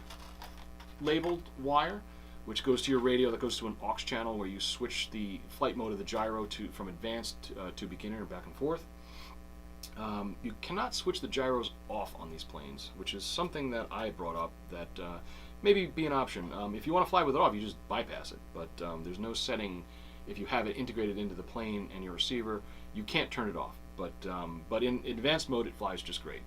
A: labeled wire, which goes to your radio, that goes to an aux channel where you switch the flight mode of the gyro from advanced to beginner, back and forth. You cannot switch the gyros off on these planes, which is something that I brought up that maybe be an option. If you want to fly with it off, you just bypass it, but there's no setting. If you have it integrated into the plane and your receiver, you can't turn it off, but in advanced mode it flies just great.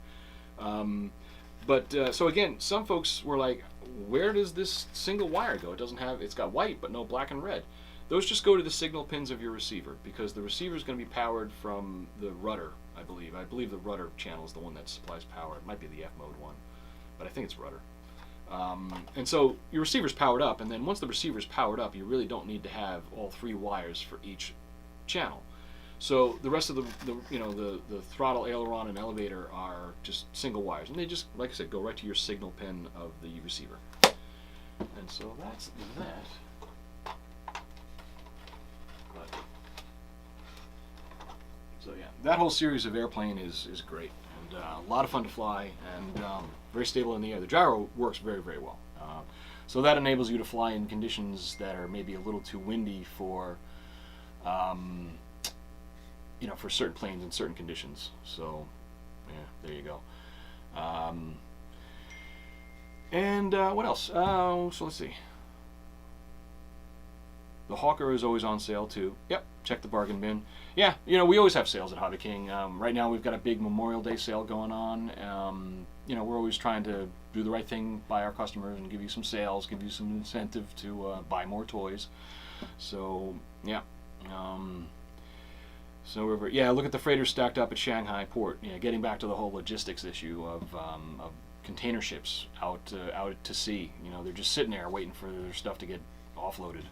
A: So again, some folks were like, where does this single wire go? It's got white but no black and red. Those just go to the signal pins of your receiver, because the receiver is going to be powered from the rudder, I believe. I believe the rudder channel is the one that supplies power. It might be the F mode one, but I think it's rudder. And so your receiver's powered up, and then once the receiver's powered up, you really don't need to have all 3 wires for each channel. So the rest of the throttle, aileron, and elevator are just single wires, and they just, like I said, go right to your signal pin of the receiver. And so that's that. So yeah, that whole series of airplane is great, and a lot of fun to fly, and very stable in the air. The gyro works very, very well. So that enables you to fly in conditions that are maybe a little too windy for for certain planes in certain conditions. So yeah, there you go. What else? So let's see. The Hawker is always on sale too. Yep, check the bargain bin. Yeah, we always have sales at HobbyKing. Right now we've got a big Memorial Day sale going on. We're always trying to do the right thing by our customers and give you some sales, give you some incentive to buy more toys. So yeah. Look at the freighters stacked up at Shanghai port. Getting back to the whole logistics issue of container ships out to sea. They're just sitting there waiting for their stuff to get offloaded.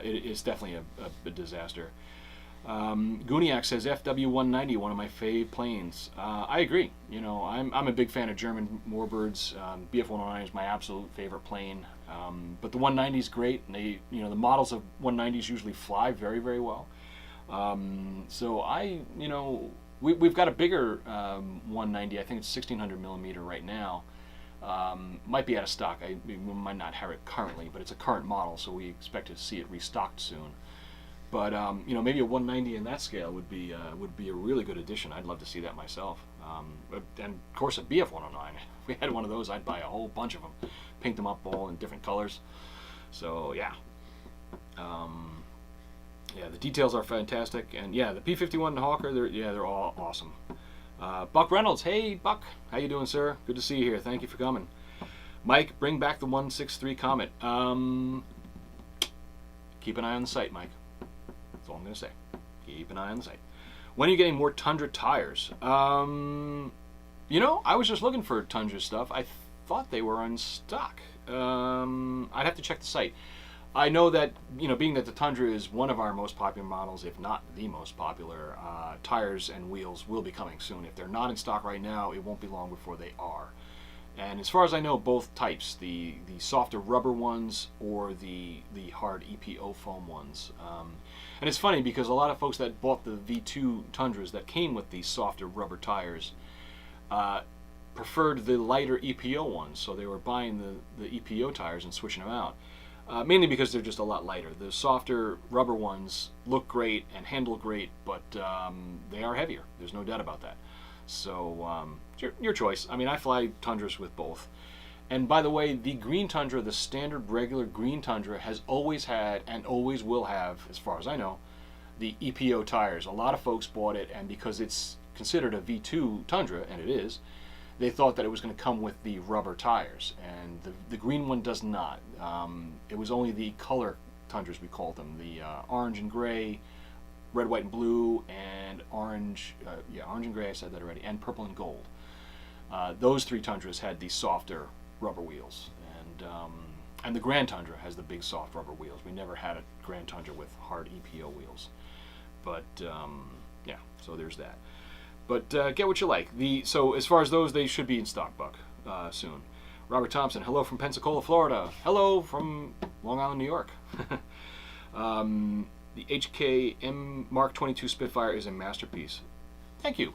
A: It's definitely a disaster. Guniak says FW-190, one of my fave planes. I agree. I'm a big fan of German warbirds. BF-109 is my absolute favorite plane. But the 190 is great. And the models of 190s usually fly very, very well. We've got a bigger 190. I think it's 1600 millimeter right now. Might be out of stock. We might not have it currently, but it's a current model, so we expect to see it restocked soon. But maybe a 190 in that scale would be a really good addition. I'd love to see that myself. And of course, a BF-109. If we had one of those, I'd buy a whole bunch of them, paint them up all in different colors. So yeah. The details are fantastic, and yeah, the P-51 Hawker, they're all awesome. Buck Reynolds, hey Buck, how you doing, sir? Good to see you here. Thank you for coming. Mike, bring back the 163 Comet. Keep an eye on the site, Mike. That's all I'm gonna say. Keep an eye on the site. When are you getting more Tundra tires? I was just looking for Tundra stuff. I thought they were in stock. I'd have to check the site. I know that, being that the Tundra is one of our most popular models, if not the most popular, tires and wheels will be coming soon. If they're not in stock right now, it won't be long before they are. And as far as I know, both types, the softer rubber ones or the hard EPO foam ones. And it's funny because a lot of folks that bought the V2 Tundras that came with these softer rubber tires preferred the lighter EPO ones, so they were buying the EPO tires and switching them out. Mainly because they're just a lot lighter. The softer rubber ones look great and handle great, but they are heavier. There's no doubt about that. So your choice. I mean, I fly Tundras with both. And by the way, the green Tundra, the standard regular green Tundra, has always had and always will have, as far as I know, the EPO tires. A lot of folks bought it, and because it's considered a V2 Tundra, and it is, they thought that it was going to come with the rubber tires, and the green one does not. It was only the color Tundras, we called them, the orange and gray, red, white, and blue, and orange, orange and gray, I said that already, and purple and gold. Those three Tundras had the softer rubber wheels, and the Grand Tundra has the big soft rubber wheels. We never had a Grand Tundra with hard EPO wheels. But, so there's that. But get what you like. So as far as those, they should be in stock, Buck, soon. Robert Thompson, hello from Pensacola, Florida. Hello from Long Island, New York. The HKM Mark 22 Spitfire is a masterpiece. Thank you.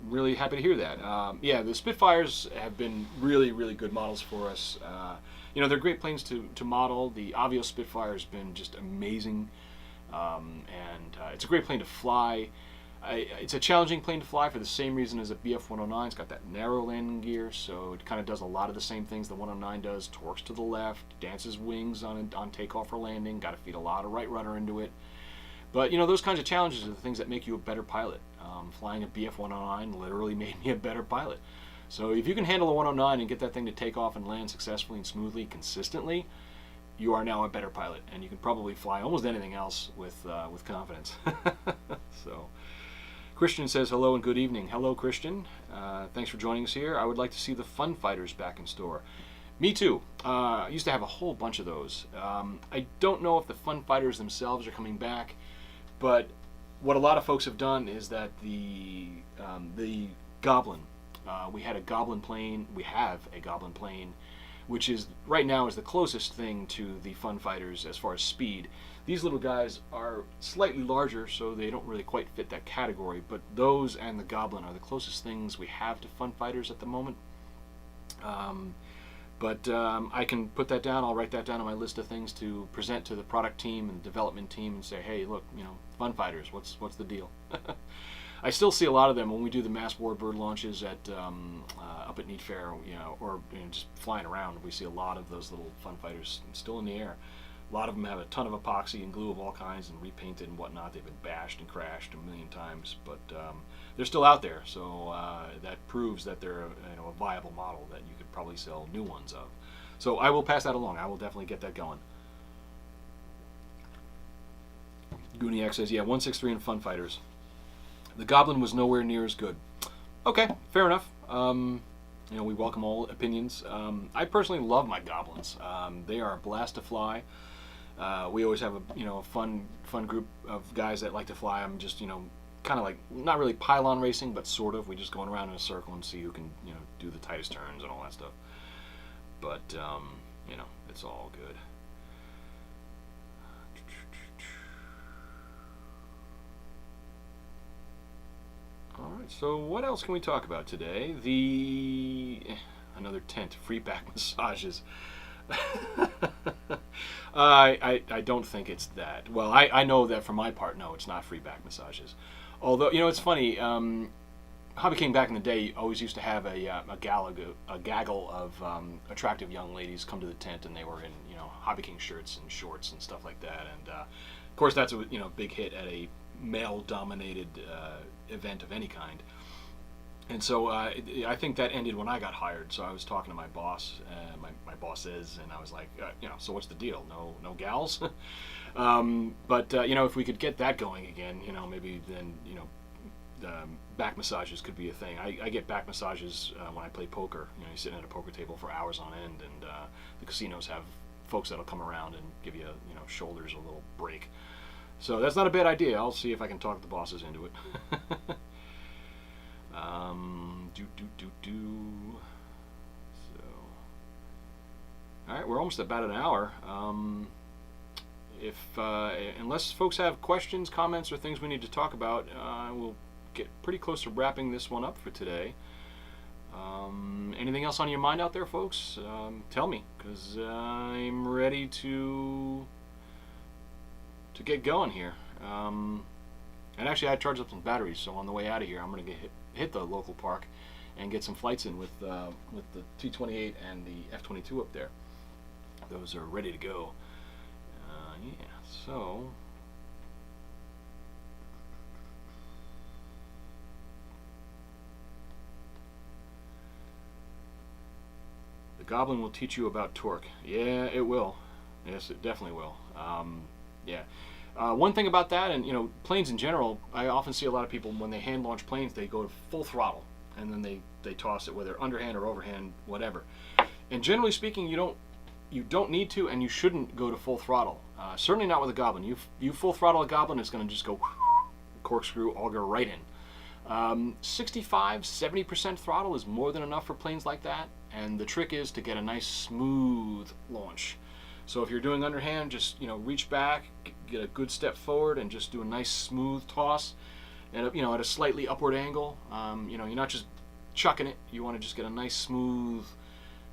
A: Really happy to hear that. The Spitfires have been really, really good models for us. They're great planes to model. The Avio Spitfire has been just amazing. And it's a great plane to fly. It's a challenging plane to fly for the same reason as a BF-109. It's got that narrow landing gear, so it kind of does a lot of the same things the 109 does. Torques to the left, dances wings on takeoff or landing, got to feed a lot of right rudder into it. But, those kinds of challenges are the things that make you a better pilot. Flying a BF-109 literally made me a better pilot. So if you can handle a 109 and get that thing to take off and land successfully and smoothly, consistently, you are now a better pilot. And you can probably fly almost anything else with confidence. So... Christian says hello and good evening. Hello, Christian. Thanks for joining us here. I would like to see the Fun Fighters back in store. Me too. I used to have a whole bunch of those. I don't know if the Fun Fighters themselves are coming back, but what a lot of folks have done is that the Goblin, we had a Goblin plane, we have a Goblin plane, which is right now is the closest thing to the Fun Fighters as far as speed. These little guys are slightly larger, so they don't really quite fit that category, but those and the Goblin are the closest things we have to Fun Fighters at the moment. I can put that down. I'll write that down on my list of things to present to the product team and development team and say, hey, look, Fun Fighters, what's the deal? I still see a lot of them when we do the mass warbird launches at up at Neat Fair, or just flying around. We see a lot of those little Fun Fighters still in the air. A lot of them have a ton of epoxy and glue of all kinds and repainted and whatnot. They've been bashed and crashed a million times, but they're still out there. So that proves that they're a viable model that you could probably sell new ones of. So I will pass that along. I will definitely get that going. Gooniac says, yeah, 163 and Fun Fighters. The Goblin was nowhere near as good. Okay, fair enough. We welcome all opinions. I personally love my Goblins. They are a blast to fly. We always have a fun group of guys that like to fly them. Just kind of like not really pylon racing, but sort of. We just going around in a circle and see who can do the tightest turns and all that stuff. But it's all good. All right, so what else can we talk about today? Another tent, free back massages. I don't think it's that. Well, I know that for my part, no, it's not free back massages. Although, it's funny, HobbyKing back in the day always used to have a gaggle of attractive young ladies come to the tent, and they were in, HobbyKing shirts and shorts and stuff like that. And, of course, that's a, big hit at a male-dominated event of any kind. And so I think that ended when I got hired. So I was talking to my boss, my bosses, and I was like, so what's the deal? No gals? But if we could get that going again, maybe then back massages could be a thing. I get back massages when I play poker. You're sitting at a poker table for hours on end, and the casinos have folks that'll come around and give you shoulders a little break. So that's not a bad idea. I'll see if I can talk the bosses into it. So, all right, we're almost about an hour. Unless folks have questions, comments, or things we need to talk about, we'll get pretty close to wrapping this one up for today. Anything else on your mind out there, folks? Tell me, because I'm ready to get going here. And actually, I charged up some batteries, so on the way out of here, I'm going to hit the local park and get some flights in with the T-28 and the F-22 up there. Those are ready to go. Yeah, so the Goblin will teach you about torque. Yeah, it will. Yes, it definitely will. Yeah. One thing about that, and planes in general, I often see a lot of people when they hand launch planes, they go to full throttle, and then they toss it, whether underhand or overhand, whatever. And generally speaking, you don't need to, and you shouldn't go to full throttle. Certainly not with a Goblin. You full throttle a Goblin, it's going to just go corkscrew, auger right in. 65, 70% throttle is more than enough for planes like that, and the trick is to get a nice smooth launch. So if you're doing underhand, just reach back, get a good step forward, and just do a nice smooth toss, and at a slightly upward angle. You're not just chucking it. You want to just get a nice smooth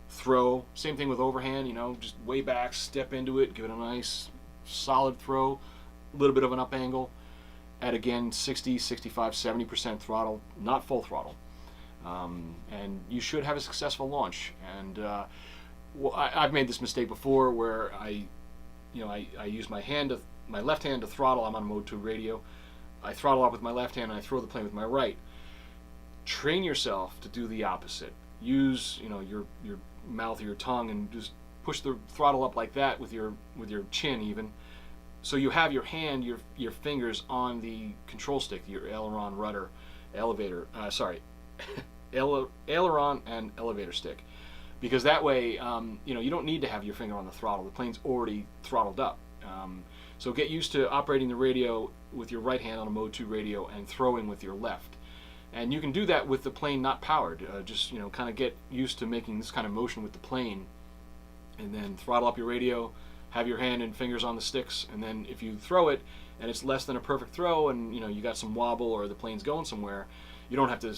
A: throw. Same thing with overhand. Just way back, step into it, give it a nice solid throw, a little bit of an up angle, at again 60, 65, 70% throttle, not full throttle, and you should have a successful launch. And I've made this mistake before where I use my left hand to throttle. I'm on mode 2 radio. I throttle up with my left hand and I throw the plane with my right. Train yourself to do the opposite. Use your mouth or your tongue and just push the throttle up like that with your chin even. So you have your hand, your fingers on the control stick, your aileron, rudder, elevator. Aileron and elevator stick. Because that way, you don't need to have your finger on the throttle. The plane's already throttled up. So get used to operating the radio with your right hand on a mode 2 radio and throwing with your left. And you can do that with the plane not powered. Just kind of get used to making this kind of motion with the plane, and then throttle up your radio, have your hand and fingers on the sticks, and then if you throw it and it's less than a perfect throw, and you got some wobble or the plane's going somewhere, you don't have to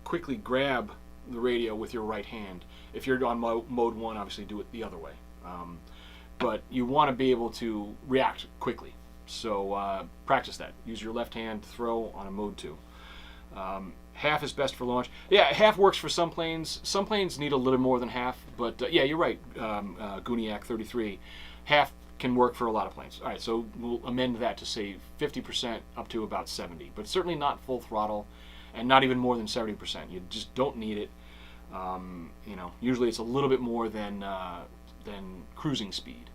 A: quickly grab the radio with your right hand. If you're on mode 1, obviously do it the other way. But you want to be able to react quickly. So practice that. Use your left hand to throw on a mode 2. Half is best for launch. Yeah, half works for some planes. Some planes need a little more than half, but yeah, you're right, Gooniac 33. Half can work for a lot of planes. All right, so we'll amend that to say 50% up to about 70, but certainly not full throttle, and not even more than 70%. You just don't need it. You know, usually it's a little bit more than cruising speed.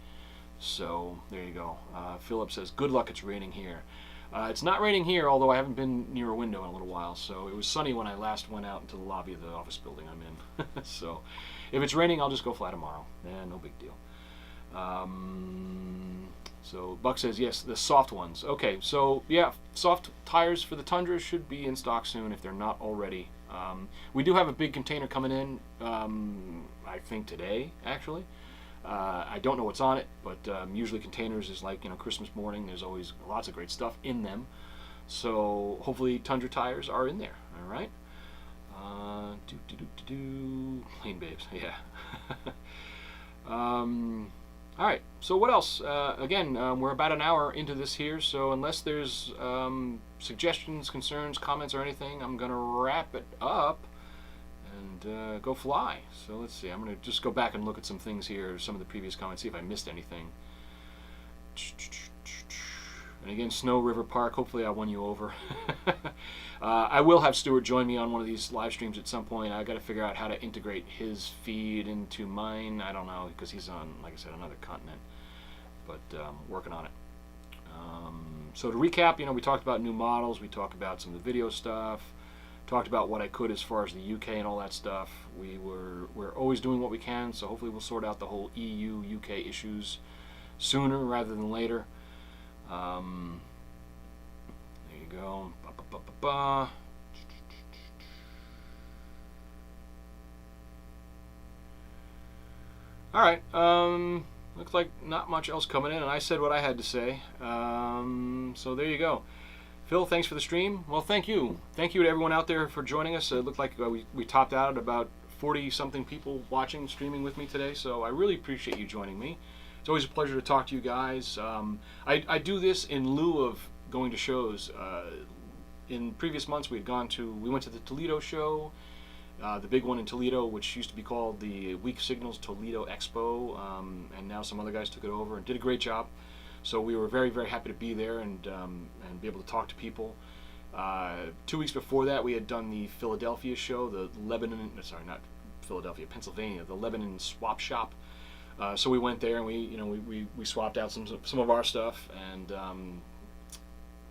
A: So there you go. Philip says, good luck, it's raining here. It's not raining here, although I haven't been near a window in a little while. So it was sunny when I last went out into the lobby of the office building I'm in. So if it's raining, I'll just go fly tomorrow. No big deal. So Buck says, yes, the soft ones. Okay, so yeah, soft tires for the Tundra should be in stock soon if they're not already. We do have a big container coming in, I think today, actually. I don't know what's on it, but usually containers is like, you know, Christmas morning. There's always lots of great stuff in them. So hopefully Tundra tires are in there. All right. Plane babes. Yeah. All right. So what else? Again, we're about an hour into this here. So unless there's suggestions, concerns, comments, or anything, I'm gonna wrap it up and go fly. So let's see. I'm going to just go back and look at some things here, some of the previous comments, see if I missed anything. And again, Snow River Park. Hopefully I won you over. I will have Stuart join me on one of these live streams at some point. I got to figure out how to integrate his feed into mine. I don't know, because he's on, like I said, another continent. But working on it. So to recap, you know, we talked about new models. We talked about some of the video stuff. Talked about what I could as far as the UK and all that stuff. We're always doing what we can, so hopefully we'll sort out the whole EU UK issues sooner rather than later. There you go. All right. Looks like not much else coming in, and I said what I had to say. So there you go. Phil, thanks for the stream. Well, thank you. Thank you to everyone out there for joining us. It looked like we topped out at about 40-something people watching, streaming with me today, so I really appreciate you joining me. It's always a pleasure to talk to you guys. I do this in lieu of going to shows. In previous months, we went to the Toledo show, the big one in Toledo, which used to be called the Weak Signals Toledo Expo, and now some other guys took it over and did a great job. So we were very, very happy to be there and be able to talk to people. 2 weeks before that, we had done the Philadelphia show, the Lebanon, sorry, not Philadelphia, Pennsylvania, the Lebanon Swap Shop. So we went there and we swapped out some of our stuff, and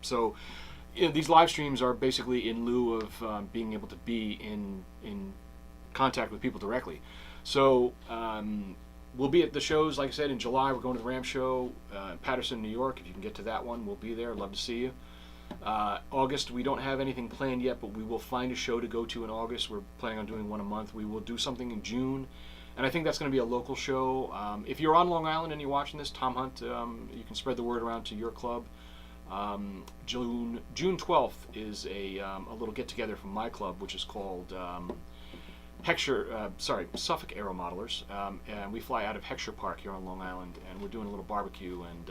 A: so you know, these live streams are basically in lieu of being able to be in contact with people directly. So we'll be at the shows, like I said, in July. We're going to the Ram show in Paterson, New York. If you can get to that one, we'll be there. Love to see you. August, we don't have anything planned yet, but we will find a show to go to in August. We're planning on doing one a month. We will do something in June, and I think that's going to be a local show. If you're on Long Island and you're watching this, Tom Hunt, you can spread the word around to your club. June 12th is a little get-together from my club, which is called Suffolk Aero Modelers, and we fly out of Heckscher Park here on Long Island, and we're doing a little barbecue, and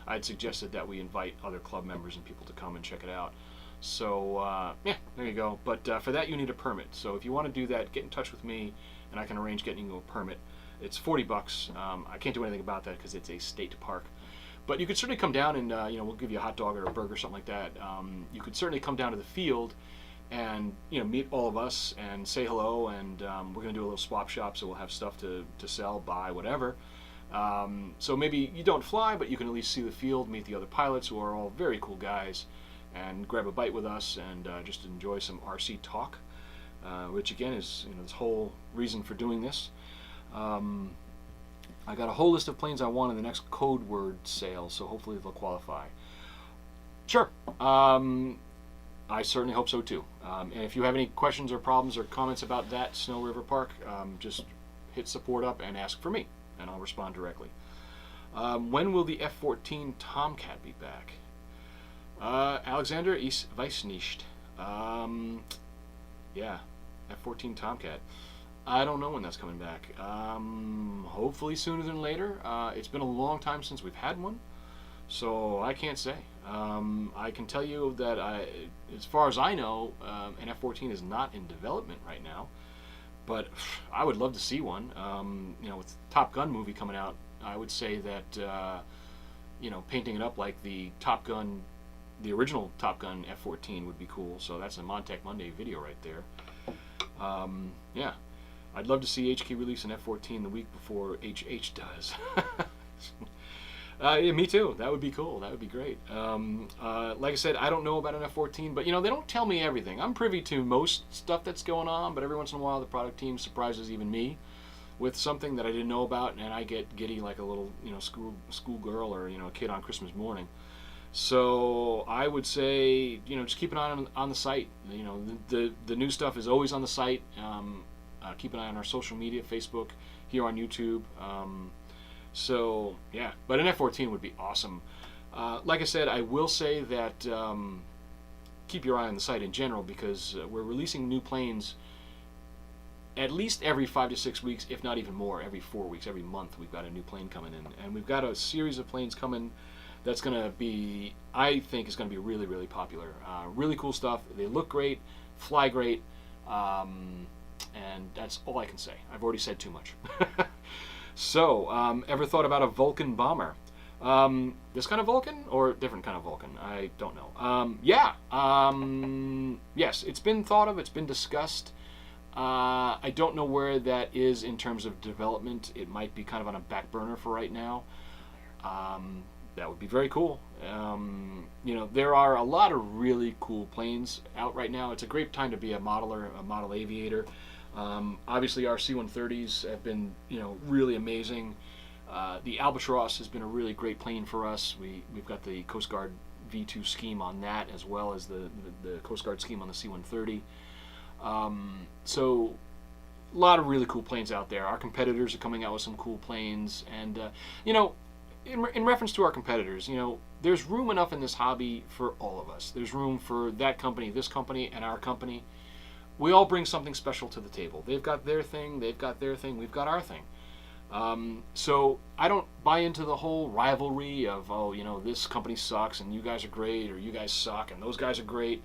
A: I'd suggested that we invite other club members and people to come and check it out. So yeah, there you go. But for that, you need a permit. So if you want to do that, get in touch with me, and I can arrange getting you a permit. It's $40. I can't do anything about that because it's a state park. But you could certainly come down and we'll give you a hot dog or a burger, something like that. You could certainly come down to the field and meet all of us and say hello, and we're going to do a little swap shop, so we'll have stuff to sell, buy, whatever. So maybe you don't fly, but you can at least see the field, meet the other pilots who are all very cool guys, and grab a bite with us and just enjoy some RC talk, which again is this whole reason for doing this. I got a whole list of planes I want in the next code word sale, so hopefully they'll qualify. Sure. I certainly hope so too. And if you have any questions or problems or comments about that Snow River Park, just hit support up and ask for me, and I'll respond directly. When will the F-14 Tomcat be back? Alexander, ich weiß nicht. Yeah, F-14 Tomcat. I don't know when that's coming back. Hopefully sooner than later. It's been a long time since we've had one, so I can't say. I can tell you that as far as I know, an F-14 is not in development right now, but I would love to see one. With the Top Gun movie coming out I would say that painting it up like the Top Gun, the original Top Gun F-14 would be cool. So that's a Montech Monday video right there. Yeah, I'd love to see HK release an F-14 the week before HH does. Yeah, me too. That would be cool. That would be great. Like I said, I don't know about an F-14, but they don't tell me everything. I'm privy to most stuff that's going on, but every once in a while the product team surprises even me with something that I didn't know about, and I get giddy like a little school girl or a kid on Christmas morning. So I would say just keep an eye on the site. The new stuff is always on the site. Keep an eye on our social media, Facebook, here on YouTube. So yeah, but an F-14 would be awesome. Like I said, I will say that keep your eye on the site in general, because we're releasing new planes at least every 5 to 6 weeks, if not even more, every 4 weeks, every month. We've got a new plane coming in, and we've got a series of planes coming that's going to be, I think, is going to be really, really popular. Really cool stuff. They look great, fly great, and that's all I can say. I've already said too much. So, ever thought about a Vulcan bomber? This kind of Vulcan or different kind of Vulcan? I don't know. Yeah. Yes, it's been thought of. It's been discussed. I don't know where that is in terms of development. It might be kind of on a back burner for right now. That would be very cool. There are a lot of really cool planes out right now. It's a great time to be a modeler, a model aviator. Obviously, our C-130s have been, really amazing. The Albatross has been a really great plane for us. We've got the Coast Guard V2 scheme on that, as well as the Coast Guard scheme on the C-130. So, a lot of really cool planes out there. Our competitors are coming out with some cool planes, and in reference to our competitors, there's room enough in this hobby for all of us. There's room for that company, this company, and our company. We all bring something special to the table. They've got their thing, we've got our thing. So I don't buy into the whole rivalry of, this company sucks and you guys are great, or you guys suck and those guys are great.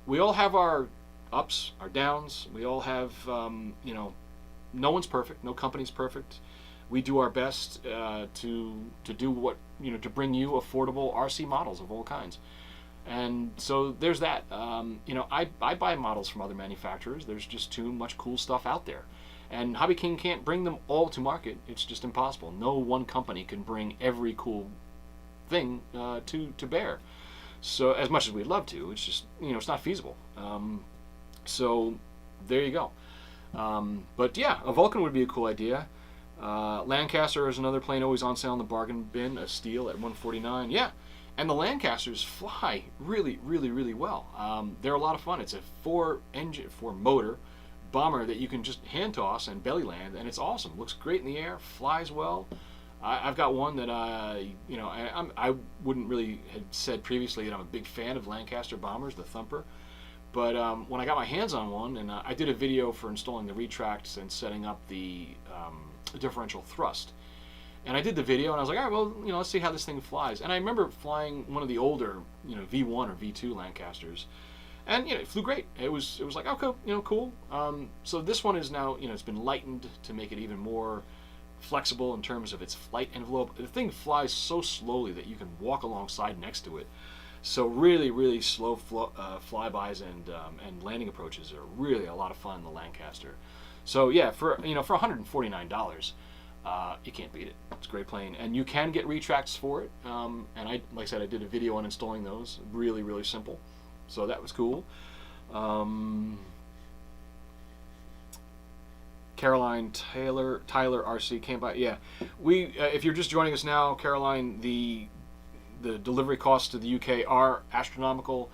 A: We all have our ups, our downs. We all have, no one's perfect. No company's perfect. We do our best to do what, to bring you affordable RC models of all kinds. And so there's that. I buy models from other manufacturers. There's just too much cool stuff out there. And HobbyKing can't bring them all to market. It's just impossible. No one company can bring every cool thing to bear. So as much as we'd love to, it's just, it's not feasible. So there you go. But yeah, a Vulcan would be a cool idea. Lancaster is another plane always on sale in the bargain bin, a steel at $149. Yeah. And the Lancasters fly really, really, really well. They're a lot of fun. It's a 4-motor bomber that you can just hand toss and belly land, and it's awesome. Looks great in the air, flies well. I've got one that I wouldn't really have said previously that I'm a big fan of Lancaster bombers, the Thumper. But when I got my hands on one, and I did a video for installing the retracts and setting up the differential thrust. And I did the video, and I was like, all right, well, let's see how this thing flies. And I remember flying one of the older, V1 or V2 Lancasters, and it flew great. It was like, okay, cool. So this one is now, it's been lightened to make it even more flexible in terms of its flight envelope. The thing flies so slowly that you can walk alongside next to it. So really, really slow flybys and landing approaches are really a lot of fun in the Lancaster. So yeah, for $149. You can't beat it. It's a great plane, and you can get retracts for it. And like I said, I did a video on installing those. Really, really simple. So that was cool. Caroline Tyler RC came by. Yeah, if you're just joining us now, Caroline, the delivery costs to the UK are astronomical.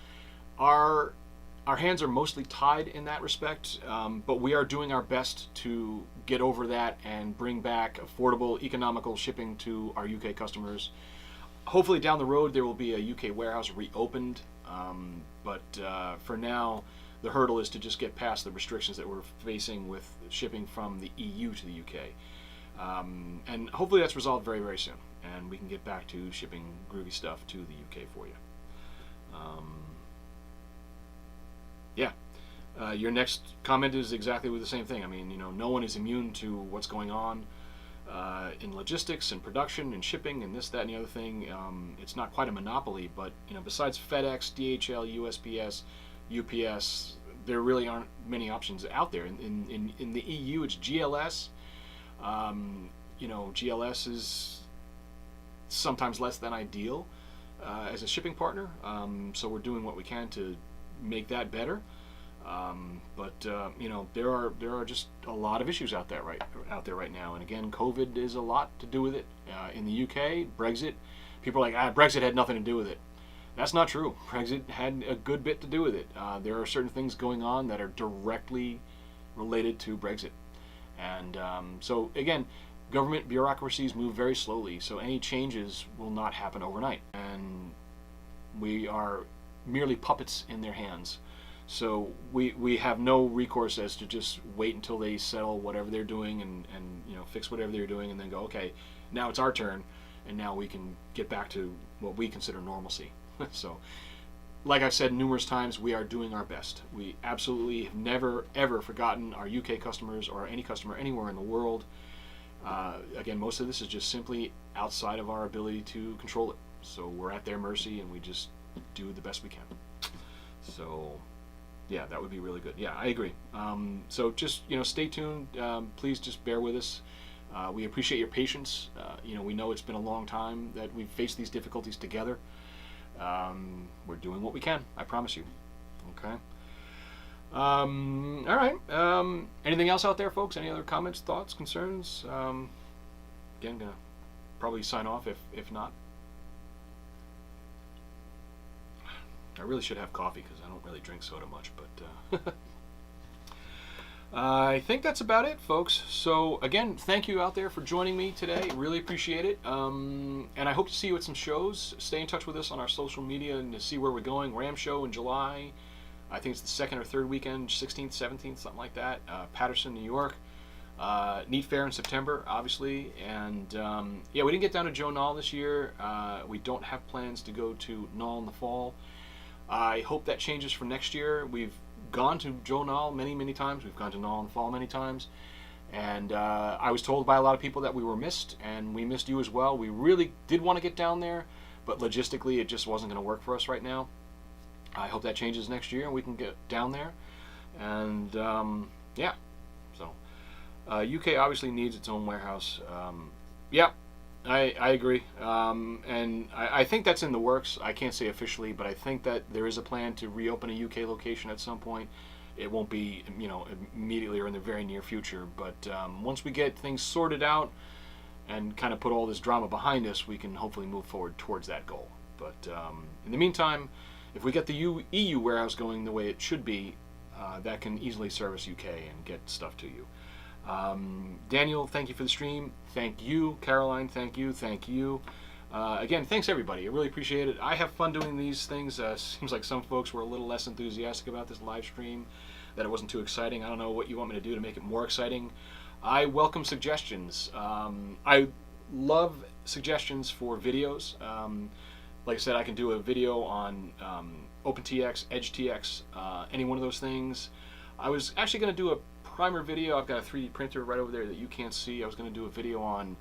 A: Our hands are mostly tied in that respect, but we are doing our best to get over that and bring back affordable, economical shipping to our UK customers. Hopefully down the road there will be a UK warehouse reopened, but for now the hurdle is to just get past the restrictions that we're facing with shipping from the EU to the UK. And hopefully that's resolved very, very soon, and we can get back to shipping groovy stuff to the UK for you. Yeah. Your next comment is exactly the same thing. I mean, no one is immune to what's going on. in logistics and production and shipping and this, that, and the other thing. It's not quite a monopoly, but besides FedEx, DHL, USPS, UPS, there really aren't many options out there. In the EU, it's GLS. GLS is sometimes less than ideal as a shipping partner. So we're doing what we can to make that better. There are just a lot of issues out there right now. And again, COVID is a lot to do with it. In the UK, Brexit, people are like, Brexit had nothing to do with it. That's not true. Brexit had a good bit to do with it. There are certain things going on that are directly related to Brexit. And so again, government bureaucracies move very slowly, so any changes will not happen overnight. And we are merely puppets in their hands. So we have no recourse as to just wait until they settle whatever they're doing and fix whatever they're doing and then go, okay, now it's our turn, and now we can get back to what we consider normalcy. So, like I've said numerous times, we are doing our best. We absolutely have never, ever forgotten our UK customers or any customer anywhere in the world. Again, most of this is just simply outside of our ability to control it. So we're at their mercy, and we just do the best we can. So, yeah, that would be really good. Yeah, I agree. So just, stay tuned. Please just bear with us. We appreciate your patience. We know it's been a long time that we've faced these difficulties together. We're doing what we can, I promise you. Okay. All right. Anything else out there, folks? Any other comments, thoughts, concerns? Again, gonna probably sign off if not. I really should have coffee because I don't really drink soda much, but I think that's about it, folks. So again, thank you out there for joining me today. Really appreciate it. And I hope to see you at some shows. Stay in touch with us on our social media and to see where we're going. Ram Show in July. I think it's the second or third weekend, 16th, 17th, something like that. Patterson, New York. Neat Fair in September, obviously. And we didn't get down to Joe Nall this year. We don't have plans to go to Nall in the fall. I hope that changes for next year. We've gone to Joe Nall many, many times. We've gone to Nall in the fall many times. And I was told by a lot of people that we were missed, and we missed you as well. We really did want to get down there, but logistically it just wasn't going to work for us right now. I hope that changes next year and we can get down there. And so UK obviously needs its own warehouse. I agree. And I think that's in the works. I can't say officially, but I think that there is a plan to reopen a UK location at some point. It won't be, immediately or in the very near future. But once we get things sorted out and kind of put all this drama behind us, we can hopefully move forward towards that goal. But in the meantime, if we get the EU warehouse going the way it should be, that can easily service UK and get stuff to you. Daniel, thank you for the stream. Thank you. Caroline, thank you. Thank you. Again, thanks everybody. I really appreciate it. I have fun doing these things. Seems like some folks were a little less enthusiastic about this live stream, that it wasn't too exciting. I don't know what you want me to do to make it more exciting. I welcome suggestions. I love suggestions for videos. Like I said, I can do a video on OpenTX, EdgeTX, any one of those things. I was actually going to do a primer video. I've got a 3D printer right over there that you can't see. I was going to do a video on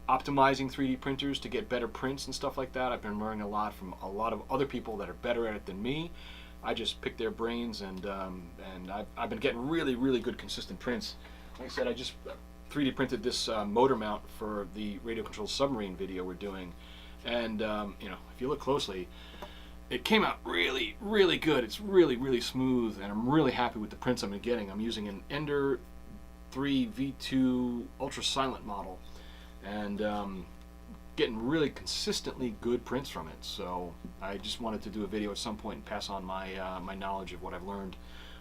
A: optimizing 3D printers to get better prints and stuff like that. I've been learning a lot from a lot of other people that are better at it than me. I just picked their brains, and I've been getting really, really good consistent prints. Like I said, I just 3D printed this motor mount for the radio controlled submarine video we're doing. And if you look closely, it came out really, really good. It's really, really smooth, and I'm really happy with the prints I'm getting. I'm using an Ender 3 V2 ultra silent model, and getting really consistently good prints from it. So I just wanted to do a video at some point and pass on my my knowledge of what I've learned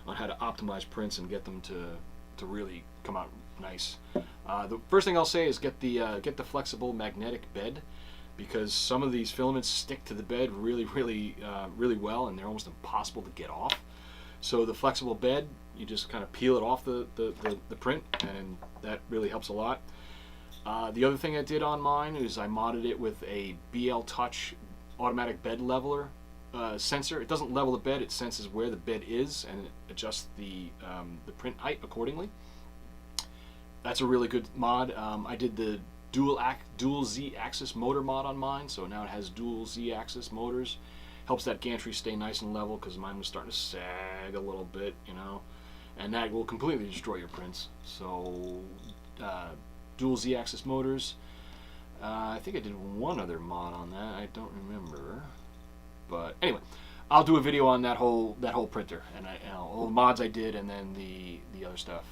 A: on how to optimize prints and get them to really come out nice. The first thing I'll say is get the flexible magnetic bed, because some of these filaments stick to the bed really, really, really well, and they're almost impossible to get off. So the flexible bed, you just kind of peel it off the print, and that really helps a lot. The other thing I did on mine is I modded it with a BL Touch automatic bed leveler sensor. It doesn't level the bed, it senses where the bed is, and it adjusts the print height accordingly. that's a really good mod. I did the dual Z-axis motor mod on mine, so now it has dual Z-axis motors. Helps that gantry stay nice and level because mine was starting to sag a little bit, you know, and that will completely destroy your prints. So dual Z-axis motors. I think I did one other mod on that. I don't remember, but anyway, I'll do a video on that whole printer and all the mods I did, and then the other stuff.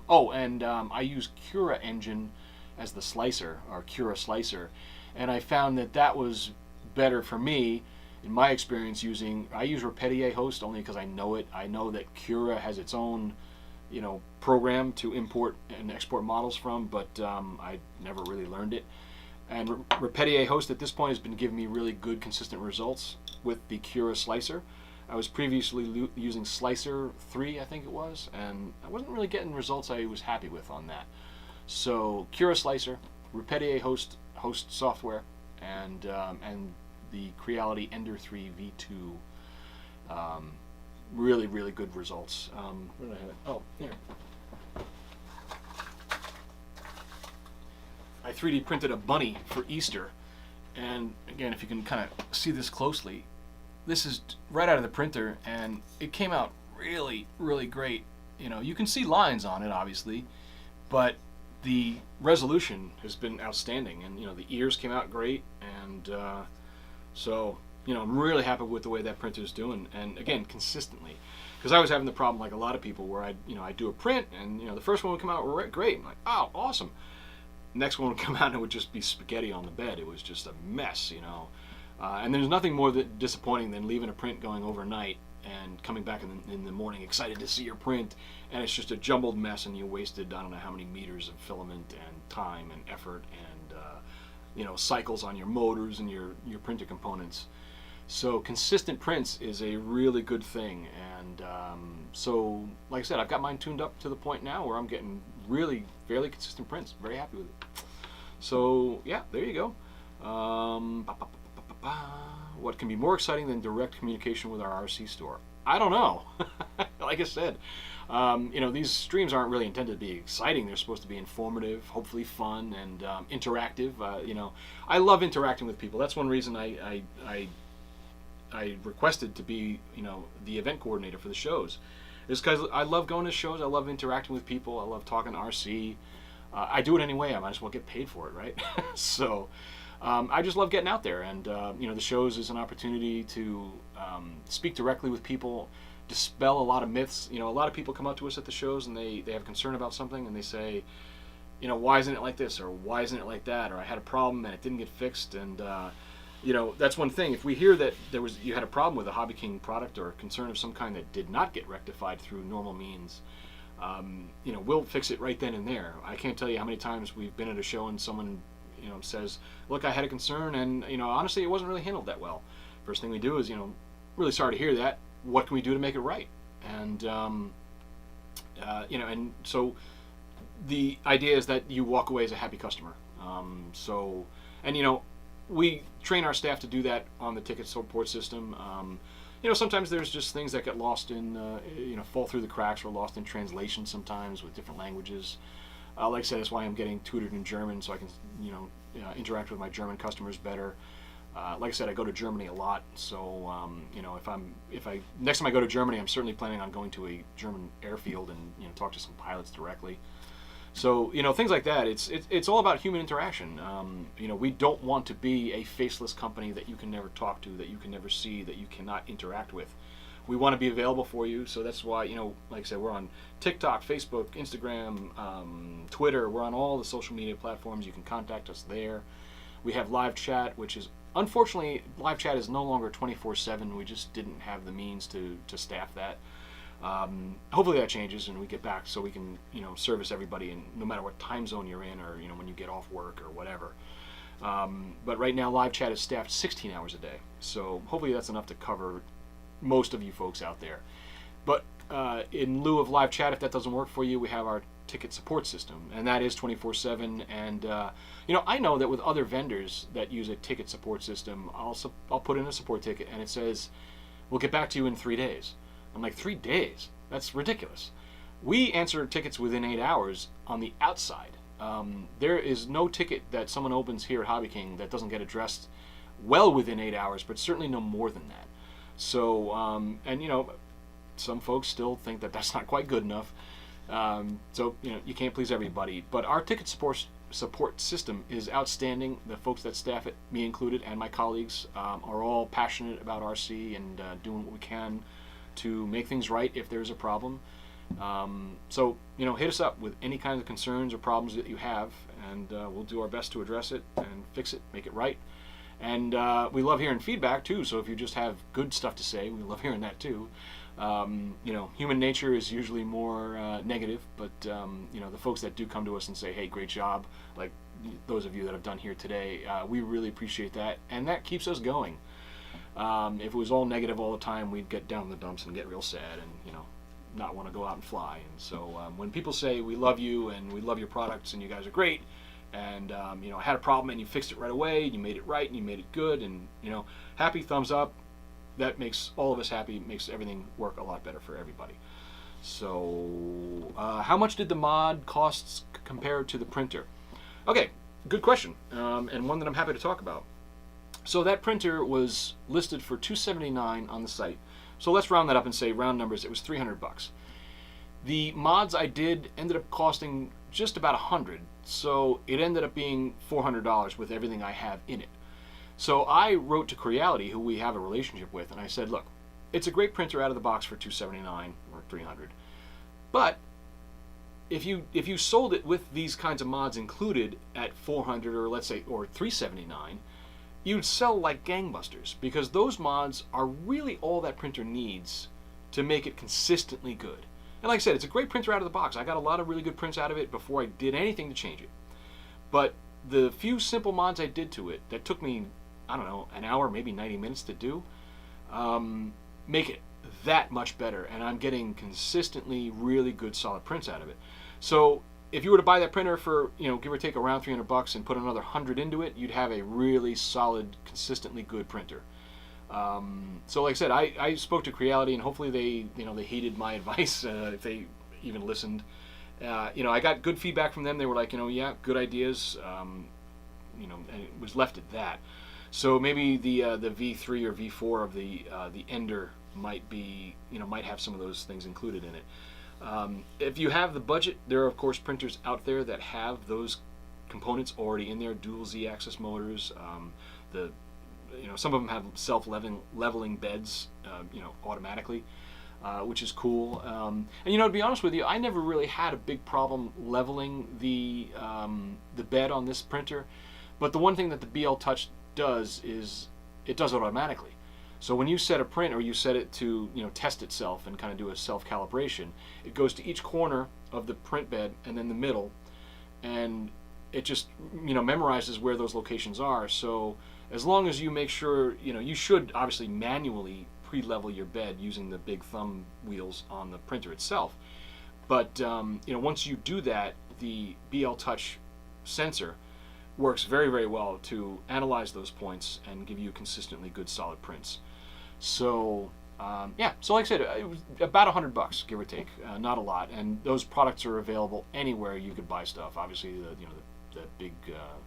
A: I use Cura engine as the slicer, or Cura slicer, and I found that was better for me in my experience. I use Repetier host only because I know it. I know that Cura has its own, you know, program to import and export models from, but I never really learned it. And Repetier host at this point has been giving me really good, consistent results with the Cura slicer. I was previously using Slicer 3, I think it was, and I wasn't really getting results I was happy with on that. So Cura slicer, Repetier host software, and the Creality Ender 3 V2. Really, really good results. Where did I have it? Oh, here. I 3D printed a bunny for Easter, and again, if you can kind of see this closely, this is right out of the printer, and it came out really, really great. You know, you can see lines on it, obviously, but the resolution has been outstanding, and you know, the ears came out great, and so you know, I'm really happy with the way that printer is doing, and again, consistently, because I was having the problem like a lot of people where I do a print, and you know, the first one would come out great. I'm like, oh, awesome. Next one would come out and it would just be spaghetti on the bed. It was just a mess, you know. And there's nothing more disappointing than leaving a print going overnight and coming back in the morning excited to see your print, and it's just a jumbled mess, and you wasted I don't know how many meters of filament and time and effort and you know, cycles on your motors and your printer components. So consistent prints is a really good thing, and so like I said, I've got mine tuned up to the point now where I'm getting really fairly consistent prints. Very happy with it. So yeah, there you go. What can be more exciting than direct communication with our RC store? I don't know. Like I said, you know, these streams aren't really intended to be exciting. They're supposed to be informative, hopefully fun, and interactive. You know, I love interacting with people. That's one reason I requested to be, you know, the event coordinator for the shows. Is because I love going to shows. I love interacting with people. I love talking RC. I do it anyway. I might as well get paid for it, right? So I just love getting out there, and you know, the shows is an opportunity to speak directly with people, dispel a lot of myths. You know, a lot of people come up to us at the shows and they have concern about something, and they say, you know, why isn't it like this, or why isn't it like that, or I had a problem and it didn't get fixed, and you know, that's one thing. If we hear that you had a problem with a HobbyKing product or a concern of some kind that did not get rectified through normal means, you know, we'll fix it right then and there. I can't tell you how many times we've been at a show and someone, you know, says, look, I had a concern, and you know, honestly, it wasn't really handled that well. First thing we do is, you know, really sorry to hear that. What can we do to make it right? And you know, and so the idea is that you walk away as a happy customer. So, and you know, we train our staff to do that on the ticket support system. You know, sometimes there's just things that get lost in, you know, fall through the cracks, or lost in translation sometimes with different languages. Like I said, that's why I'm getting tutored in German, so I can, you know, interact with my German customers better. Like I said, I go to Germany a lot, so you know, next time I go to Germany, I'm certainly planning on going to a German airfield and, you know, talk to some pilots directly. So, you know, things like that. It's all about human interaction. You know, we don't want to be a faceless company that you can never talk to, that you can never see, that you cannot interact with. We want to be available for you, so that's why, you know, like I said, we're on TikTok, Facebook, Instagram, Twitter. We're on all the social media platforms. You can contact us there. We have live chat, which is, unfortunately, live chat is no longer 24/7. We just didn't have the means to staff that. Hopefully that changes and we get back so we can, you know, service everybody, and no matter what time zone you're in, or, you know, when you get off work or whatever. But right now, live chat is staffed 16 hours a day, so hopefully that's enough to cover most of you folks out there. But in lieu of live chat, if that doesn't work for you, we have our ticket support system, and that is 24/7. And you know, I know that with other vendors that use a ticket support system, I'll put in a support ticket and it says, we'll get back to you in 3 days. I'm like, 3 days? That's ridiculous. We answer tickets within 8 hours on the outside. There is no ticket that someone opens here at HobbyKing that doesn't get addressed well within 8 hours, but certainly no more than that. So, and some folks still think that that's not quite good enough. So, you can't please everybody. But our ticket support system is outstanding. The folks that staff it, me included, and my colleagues, are all passionate about RC and doing what we can to make things right if there's a problem. So, hit us up with any kind of concerns or problems that you have, and we'll do our best to address it and fix it, make it right. And we love hearing feedback too, so if you just have good stuff to say, we love hearing that too. Human nature is usually more negative, but the folks that do come to us and say, hey, great job, like those of you that have done here today, we really appreciate that, and that keeps us going. If it was all negative all the time, we'd get down in the dumps and get real sad and, not want to go out and fly. And so when people say we love you and we love your products and you guys are great, and I had a problem and you fixed it right away, you made it right and you made it good, and happy, thumbs up, that makes all of us happy, makes everything work a lot better for everybody. So how much did the mod costs compare to the printer? Okay, good question, and one that I'm happy to talk about. So that printer was listed for $279 on the site. So let's round that up and say, round numbers, it was $300. The mods I did ended up costing just about $100, so it ended up being $400 with everything I have in it. So I wrote to Creality, who we have a relationship with, and I said, look, it's a great printer out of the box for $279 or $300, but if you sold it with these kinds of mods included at $400 or let's say or $379, you'd sell like gangbusters, because those mods are really all that printer needs to make it consistently good. And like I said, it's a great printer out of the box. I got a lot of really good prints out of it before I did anything to change it. But the few simple mods I did to it that took me, I don't know, an hour, maybe 90 minutes to do, make it that much better. And I'm getting consistently really good solid prints out of it. So if you were to buy that printer for, give or take around $300 and put another 100 into it, you'd have a really solid, consistently good printer. So like I said, I spoke to Creality, and hopefully they heeded my advice, if they even listened. I got good feedback from them. They were like, yeah, good ideas, and it was left at that. So maybe the V3 or V4 of the Ender might be, might have some of those things included in it. If you have the budget, there are of course printers out there that have those components already in there, dual Z-axis motors. Some of them have self-leveling beds, automatically, which is cool. And to be honest with you, I never really had a big problem leveling the bed on this printer. But the one thing that the BL Touch does is it does it automatically. So when you set a print, or you set it to test itself and kind of do a self-calibration, it goes to each corner of the print bed and then the middle, and it just memorizes where those locations are. So as long as you make sure, you should obviously manually pre-level your bed using the big thumb wheels on the printer itself. But once you do that, the BL Touch sensor works very, very well to analyze those points and give you consistently good solid prints. So so like I said, it was about $100, give or take, not a lot. And those products are available anywhere you could buy stuff. Obviously, the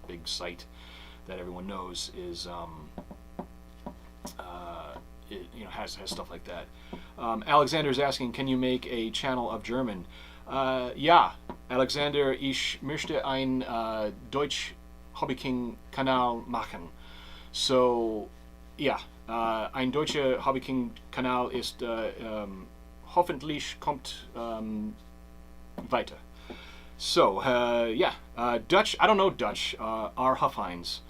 A: big site that everyone knows is has stuff like that. Alexander's asking, can you make a channel of German? Ja, Alexander, ich möchte ein Deutsch HobbyKing Kanal machen. So, ja, ein deutscher HobbyKing Kanal ist hoffentlich kommt weiter. So, Dutch, I don't know Dutch, are Huffines.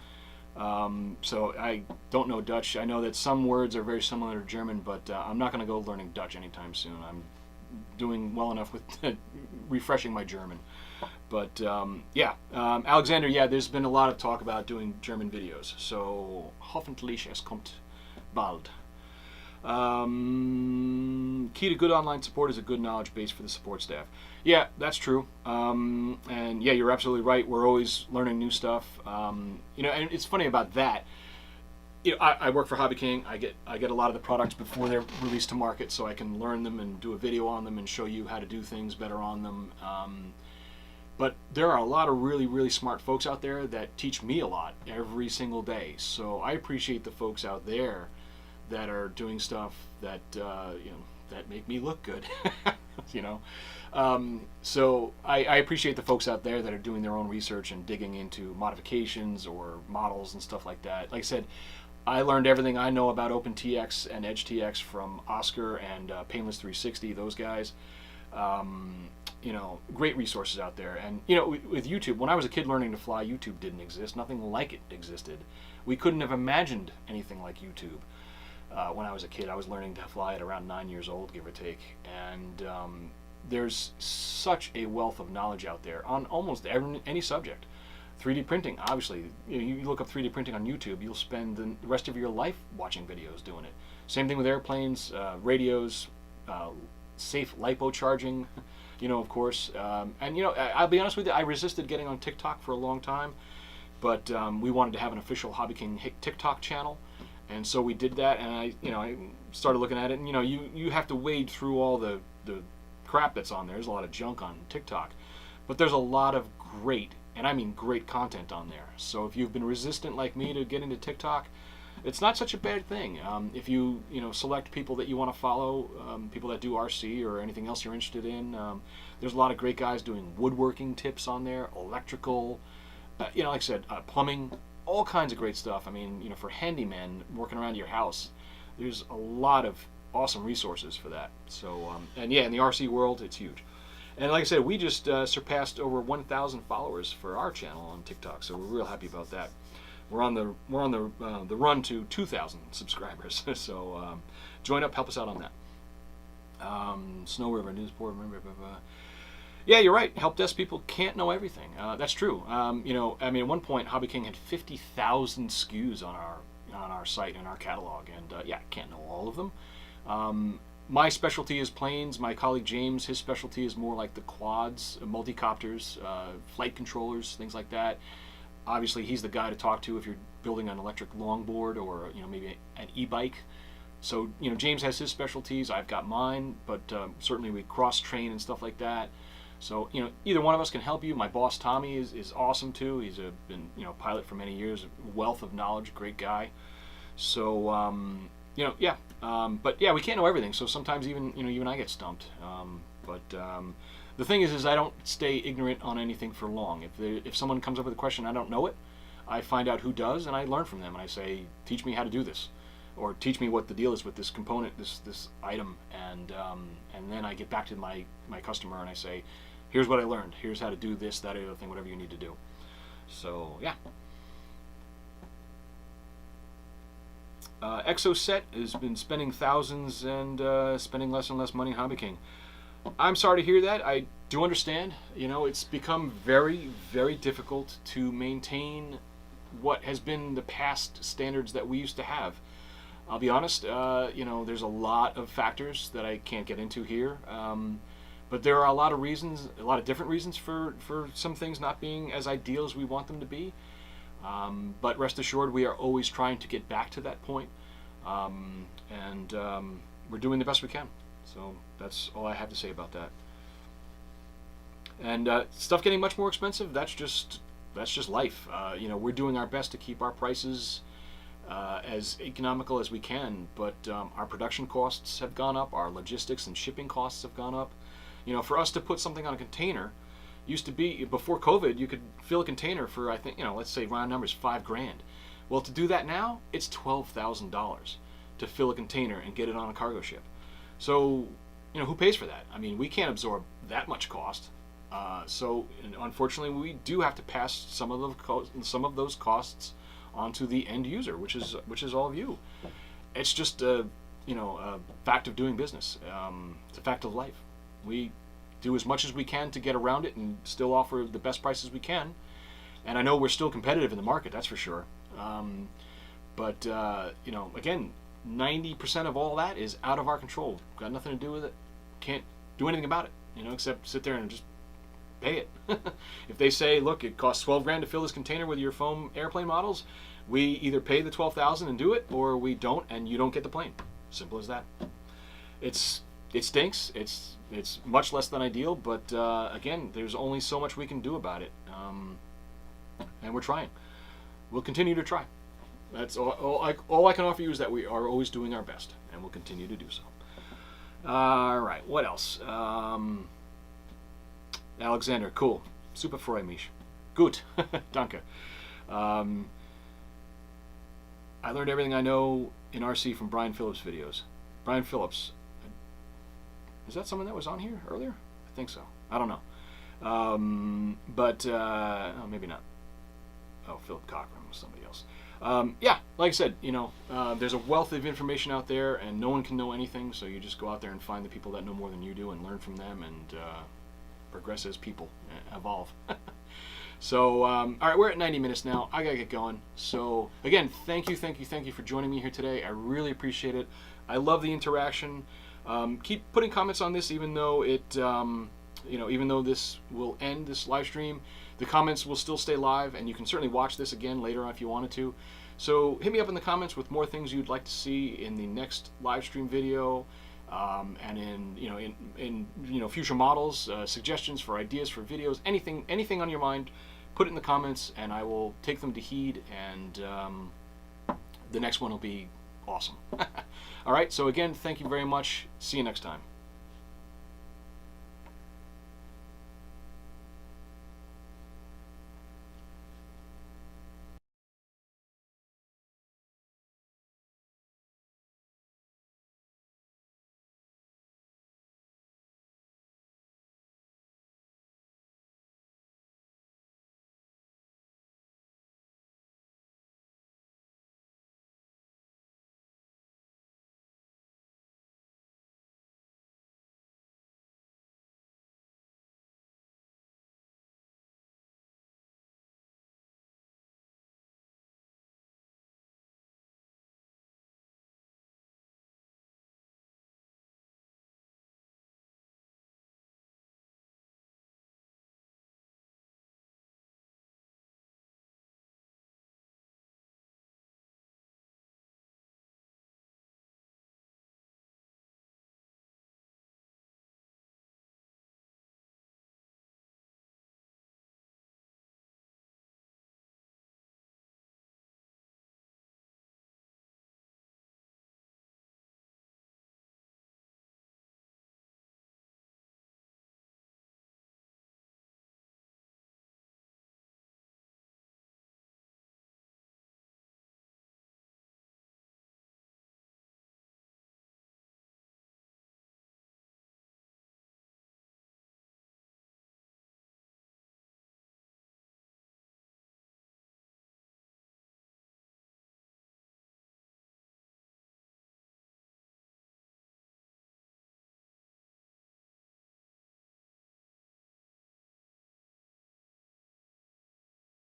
A: So I don't know Dutch. I know that some words are very similar to German, but I'm not going to go learning Dutch anytime soon. I'm doing well enough with refreshing my German. But Alexander, there's been a lot of talk about doing German videos. So hoffentlich es kommt bald. Key to good online support is a good knowledge base for the support staff. Yeah, that's true. And yeah, you're absolutely right. We're always learning new stuff. And it's funny about that. I work for HobbyKing. I get a lot of the products before they're released to market, so I can learn them and do a video on them and show you how to do things better on them. But there are a lot of really, really smart folks out there that teach me a lot every single day. So I appreciate the folks out there that are doing stuff that that make me look good. you know. So I appreciate the folks out there that are doing their own research and digging into modifications or models and stuff like that. Like I said, I learned everything I know about OpenTX and EdgeTX from Oscar and Painless 360, those guys. Great resources out there. And, with YouTube, when I was a kid learning to fly, YouTube didn't exist. Nothing like it existed. We couldn't have imagined anything like YouTube. When I was a kid, I was learning to fly at around 9 years old, give or take. And there's such a wealth of knowledge out there on almost any subject. 3D printing, obviously, you look up 3D printing on YouTube, you'll spend the rest of your life watching videos doing it. Same thing with airplanes, radios, safe LiPo charging, of course. I'll be honest with you, I resisted getting on TikTok for a long time, but we wanted to have an official HobbyKing TikTok channel, and so we did that. And I started looking at it, and you have to wade through all the crap that's on there. There's a lot of junk on TikTok, but there's a lot of great, and I mean great, content on there. So if you've been resistant like me to get into TikTok, it's not such a bad thing. If you select people that you want to follow, people that do RC or anything else you're interested in, there's a lot of great guys doing woodworking tips on there, electrical, like I said, plumbing, all kinds of great stuff. I mean, for handyman working around your house, there's a lot of awesome resources for that. So, in the RC world, it's huge. And like I said, we just surpassed over 1,000 followers for our channel on TikTok, so we're real happy about that. We're on the run to 2,000 subscribers. So join up, help us out on that. Snow River Newsport. Yeah, you're right. Help desk people can't know everything. That's true. At one point, HobbyKing had 50,000 SKUs on our site and our catalog, and can't know all of them. My specialty is planes. My colleague James, his specialty is more like the quads, multicopters, flight controllers, things like that. Obviously, he's the guy to talk to if you're building an electric longboard or maybe an e-bike. So James has his specialties. I've got mine, but certainly we cross-train and stuff like that. So either one of us can help you. My boss Tommy is awesome too. He's been pilot for many years, wealth of knowledge, great guy. So but we can't know everything. So sometimes even I get stumped. The thing is I don't stay ignorant on anything for long. If someone comes up with a question, I don't know it, I find out who does, and I learn from them, and I say, teach me how to do this, or teach me what the deal is with this component, this item, and then I get back to my customer and I say, here's what I learned, here's how to do this, that, other thing, whatever you need to do. So yeah. Exoset has been spending thousands and spending less and less money on HobbyKing. I'm sorry to hear that. I do understand. It's become very, very difficult to maintain what has been the past standards that we used to have. I'll be honest, there's a lot of factors that I can't get into here. But there are a lot of reasons, a lot of different reasons for some things not being as ideal as we want them to be. But rest assured, we are always trying to get back to that point. We're doing the best we can. So that's all I have to say about that. And stuff getting much more expensive, that's just life. We're doing our best to keep our prices as economical as we can, but our production costs have gone up, our logistics and shipping costs have gone up. For us to put something on a container, used to be, before COVID, you could fill a container for, I think, let's say round numbers, $5,000. Well, to do that now, it's $12,000 to fill a container and get it on a cargo ship. So, who pays for that? I mean, we can't absorb that much cost. So, unfortunately, we do have to pass some of those costs onto the end user, which is all of you. It's just a fact of doing business. It's a fact of life. We do as much as we can to get around it and still offer the best prices we can. And I know we're still competitive in the market, that's for sure. Again, 90% of all that is out of our control. Got nothing to do with it. Can't do anything about it, except sit there and just pay it. If they say, look, it costs $12,000 to fill this container with your foam airplane models, We either pay the $12,000 and do it, or we don't, and you don't get the plane. Simple as that. It stinks. It's much less than ideal, but again, there's only so much we can do about it, and we're trying. We'll continue to try. That's all I can offer you is that we are always doing our best, and we'll continue to do so. All right, what else? Alexander, cool. Super freu mich. Gut. Danke. I learned everything I know in RC from Brian Phillips videos. Brian Phillips. Is that someone that was on here earlier? I think so. I don't know. Oh, maybe not. Oh, Philip Cochran was somebody else. Yeah, like I said, there's a wealth of information out there, and no one can know anything, so you just go out there and find the people that know more than you do and learn from them and progress as people, evolve. So, all right, we're at 90 minutes now. I gotta get going. So, again, thank you for joining me here today. I really appreciate it. I love the interaction. Keep putting comments on this, even though even though this will end this live stream, the comments will still stay live, and you can certainly watch this again later on if you wanted to. So hit me up in the comments with more things you'd like to see in the next live stream video, and in future models, suggestions for ideas for videos, anything on your mind. Put it in the comments, and I will take them to heed, and the next one will be awesome. All right, so again, thank you very much. See you next time.